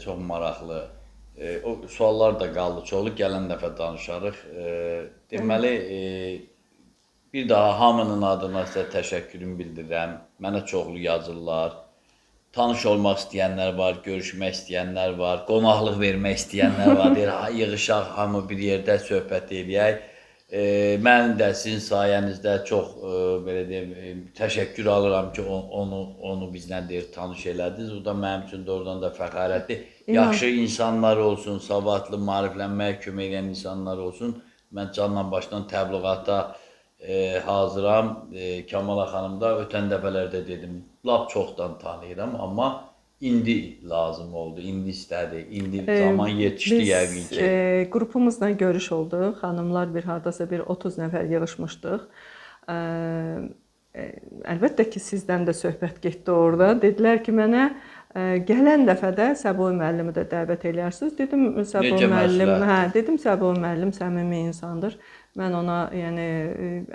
Çox maraqlı. O suallar da qaldı çoxlu. Gələn dəfə danışarıq. Deməli, bir daha hamının adına sizə təşəkkürümü bildirirəm. Mənə çoxlu yazırlar. Tanış olmaq istəyənlər var, görüşmək istəyənlər var, qonaqlıq vermək istəyənlər var. Deyir, yığışaq, hamı bir yerdə söhbət eləyək. Mən də sizin sayənizdə çox belə deyim, təşəkkür alıram ki, onu bizlə deyir, tanış elədiniz. O da mənim üçün doğrudan da fəxarətdir. Yaxşı insanlar olsun, savadlı, maariflənməyə kömək edən insanlar olsun. Mən canla başdan təbliğata hazıram. Kamala xanım da ötən dəfələrdə dedim, lap çoxdan tanıyıram, amma İndi lazım oldu, indi istədi, indi zaman yetişdi yəqin ki. Biz qrupumuzla görüş oldu. Xanımlar bir hardasa bir 30 nəfər yığışmışdıq. Əlbəttə ki, sizdən də söhbət getdi orada. Dedilər ki, mənə gələn dəfədə Səbuhi müəllimi də dəvət eləyərsiniz. Dedim, Səbuhi müəllim, dedim, Səbuhi müəllim səmimi insandır. Mən ona, yəni,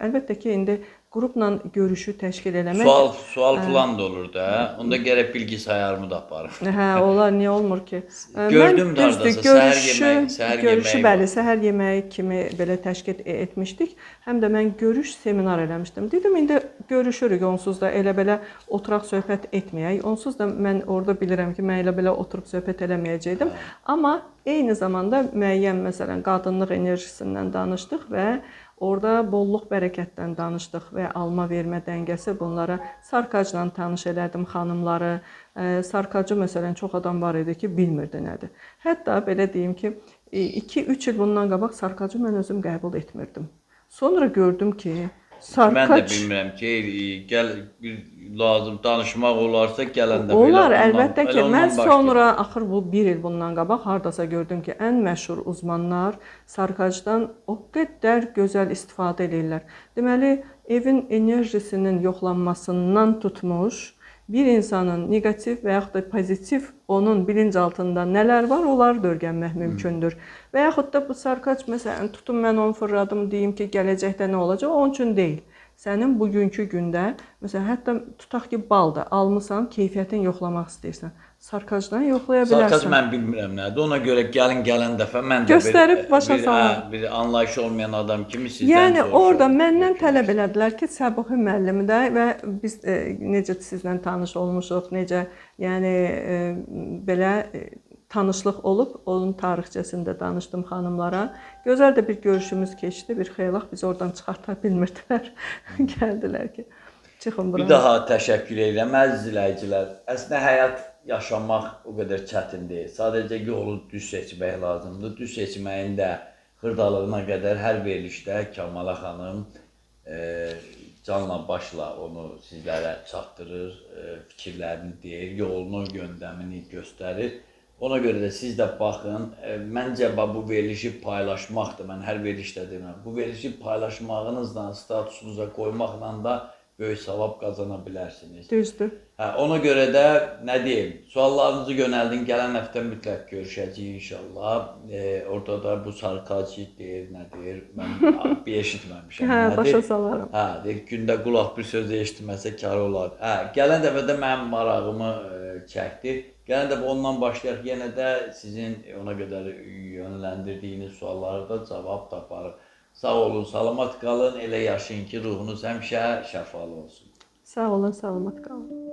əlbəttə ki, indi qrupla görüşü təşkil eləmək. Sual filan da olur da. Onda gərək bilgisayarımı da aparım. Hə, onlar niyə olmur ki? Gördüm Mən də düzdür, hardasa səhər görüşü yeməyi bəli, var. səhər yeməyi kimi belə təşkil etmişdik. Həm də mən görüş seminar eləmişdim. Dedim, indi görüşürük, onsuz da elə belə oturaq söhbət etməyək. Onsuz da mən orada bilirəm ki, mən elə belə oturub söhbət eləməyəcəkdim. Amma eyni zamanda müəyyən, məsələn, qadınlıq enerjisindən danışdıq və orada bolluq bərəkətdən danışdıq və alma vermə dəngəsi, bunlara sarkacla tanış elədim xanımları. Sarkacı məsələn çox adam var idi ki, bilmirdi nədir. Hətta belə deyim ki, 2-3 il bundan qabaq sarkacı mən özüm qəbul etmirdim. Sonra gördüm ki, Mən də sarkac bilmirəm ki, gəl lazım danışmaq olarsa gələn dəfə olar, elə ondan- əlbəttə ki, elə ondan mən başlayaq. sonra axır bu 1 il bundan qabaq hardasa gördüm ki, ən məşhur uzmanlar sarkacdan o qədər gözəl istifadə edirlər. Deməli, evin enerjisinin yoxlanmasından tutmuş, bir insanın negativ və yaxud da pozitiv onun bilinçaltında nələr var, onları da öyrənmək mümkündür. Və yaxud da bu sarkac, məsələn, tutun mən onu fırladım, deyim ki, gələcəkdə nə olacaq, onun üçün deyil. Sənin bugünkü gündə, məsələn, hətta tutaq ki, balda almısan, keyfiyyətini yoxlamaq istəyirsən. Sarkacdan yoxlaya bilərsən. Sarkaz mən bilmirəm nədir. Ona görə gələn dəfə mən də Göstərib başa salın. bir anlayışı olmayan adam kimi sizdən Yəni soruşuram. orada məndən tələb elədilər ki, Səbuhi müəllimi də və biz necə sizlə tanış olmuşuq, necə yəni belə tanışlıq olub, onun tarixçəsində danışdım xanımlara. Gözəl də bir görüşümüz keçdi. Bir xeylax biz oradan çıxarta bilmirdilər. Gəldilər ki, çıxın bura. Bir daha təşəkkür edirəm əziz izləyicilər. Əslində həyat yaşamaq o qədər çətin deyil. Sadəcə yolu düz seçmək lazımdır. Düz seçməyin də xırdalığına qədər hər verilişdə Kəmala xanım canla başla onu sizlərə çatdırır, fikirlərini deyir, yolunu, yöndəmini göstərir. Ona görə də siz də baxın, məncə bu verilişi paylaşmaqdır. Mən hər verilişdə deyirəm. Bu verilişi paylaşmağınızla, statusunuza qoymaqla da böyük savab qazana bilərsiniz. Düzdür. Ona görə də nə deyim, suallarınızı yönəldin, gələn həftə mütləq görüşəcəyik inşallah. Orada da bu sarkacı deyir, nə deyir, mən bir eşitməmişəm. Hə, başa salaram. Hə, deyir, gündə qulaq bir söz eşitməsə kar olar. Hə, gələn dəfə də mənim marağımı çəkdi. Gələn dəfə ondan başlayaq, yenə də sizin ona qədər yönləndirdiyiniz suallara da cavab taparıq. Sağ olun, salamat qalın, elə yaşayın ki, ruhunuz həmişə şəfalı olsun. Sağ olun, salamat qalın.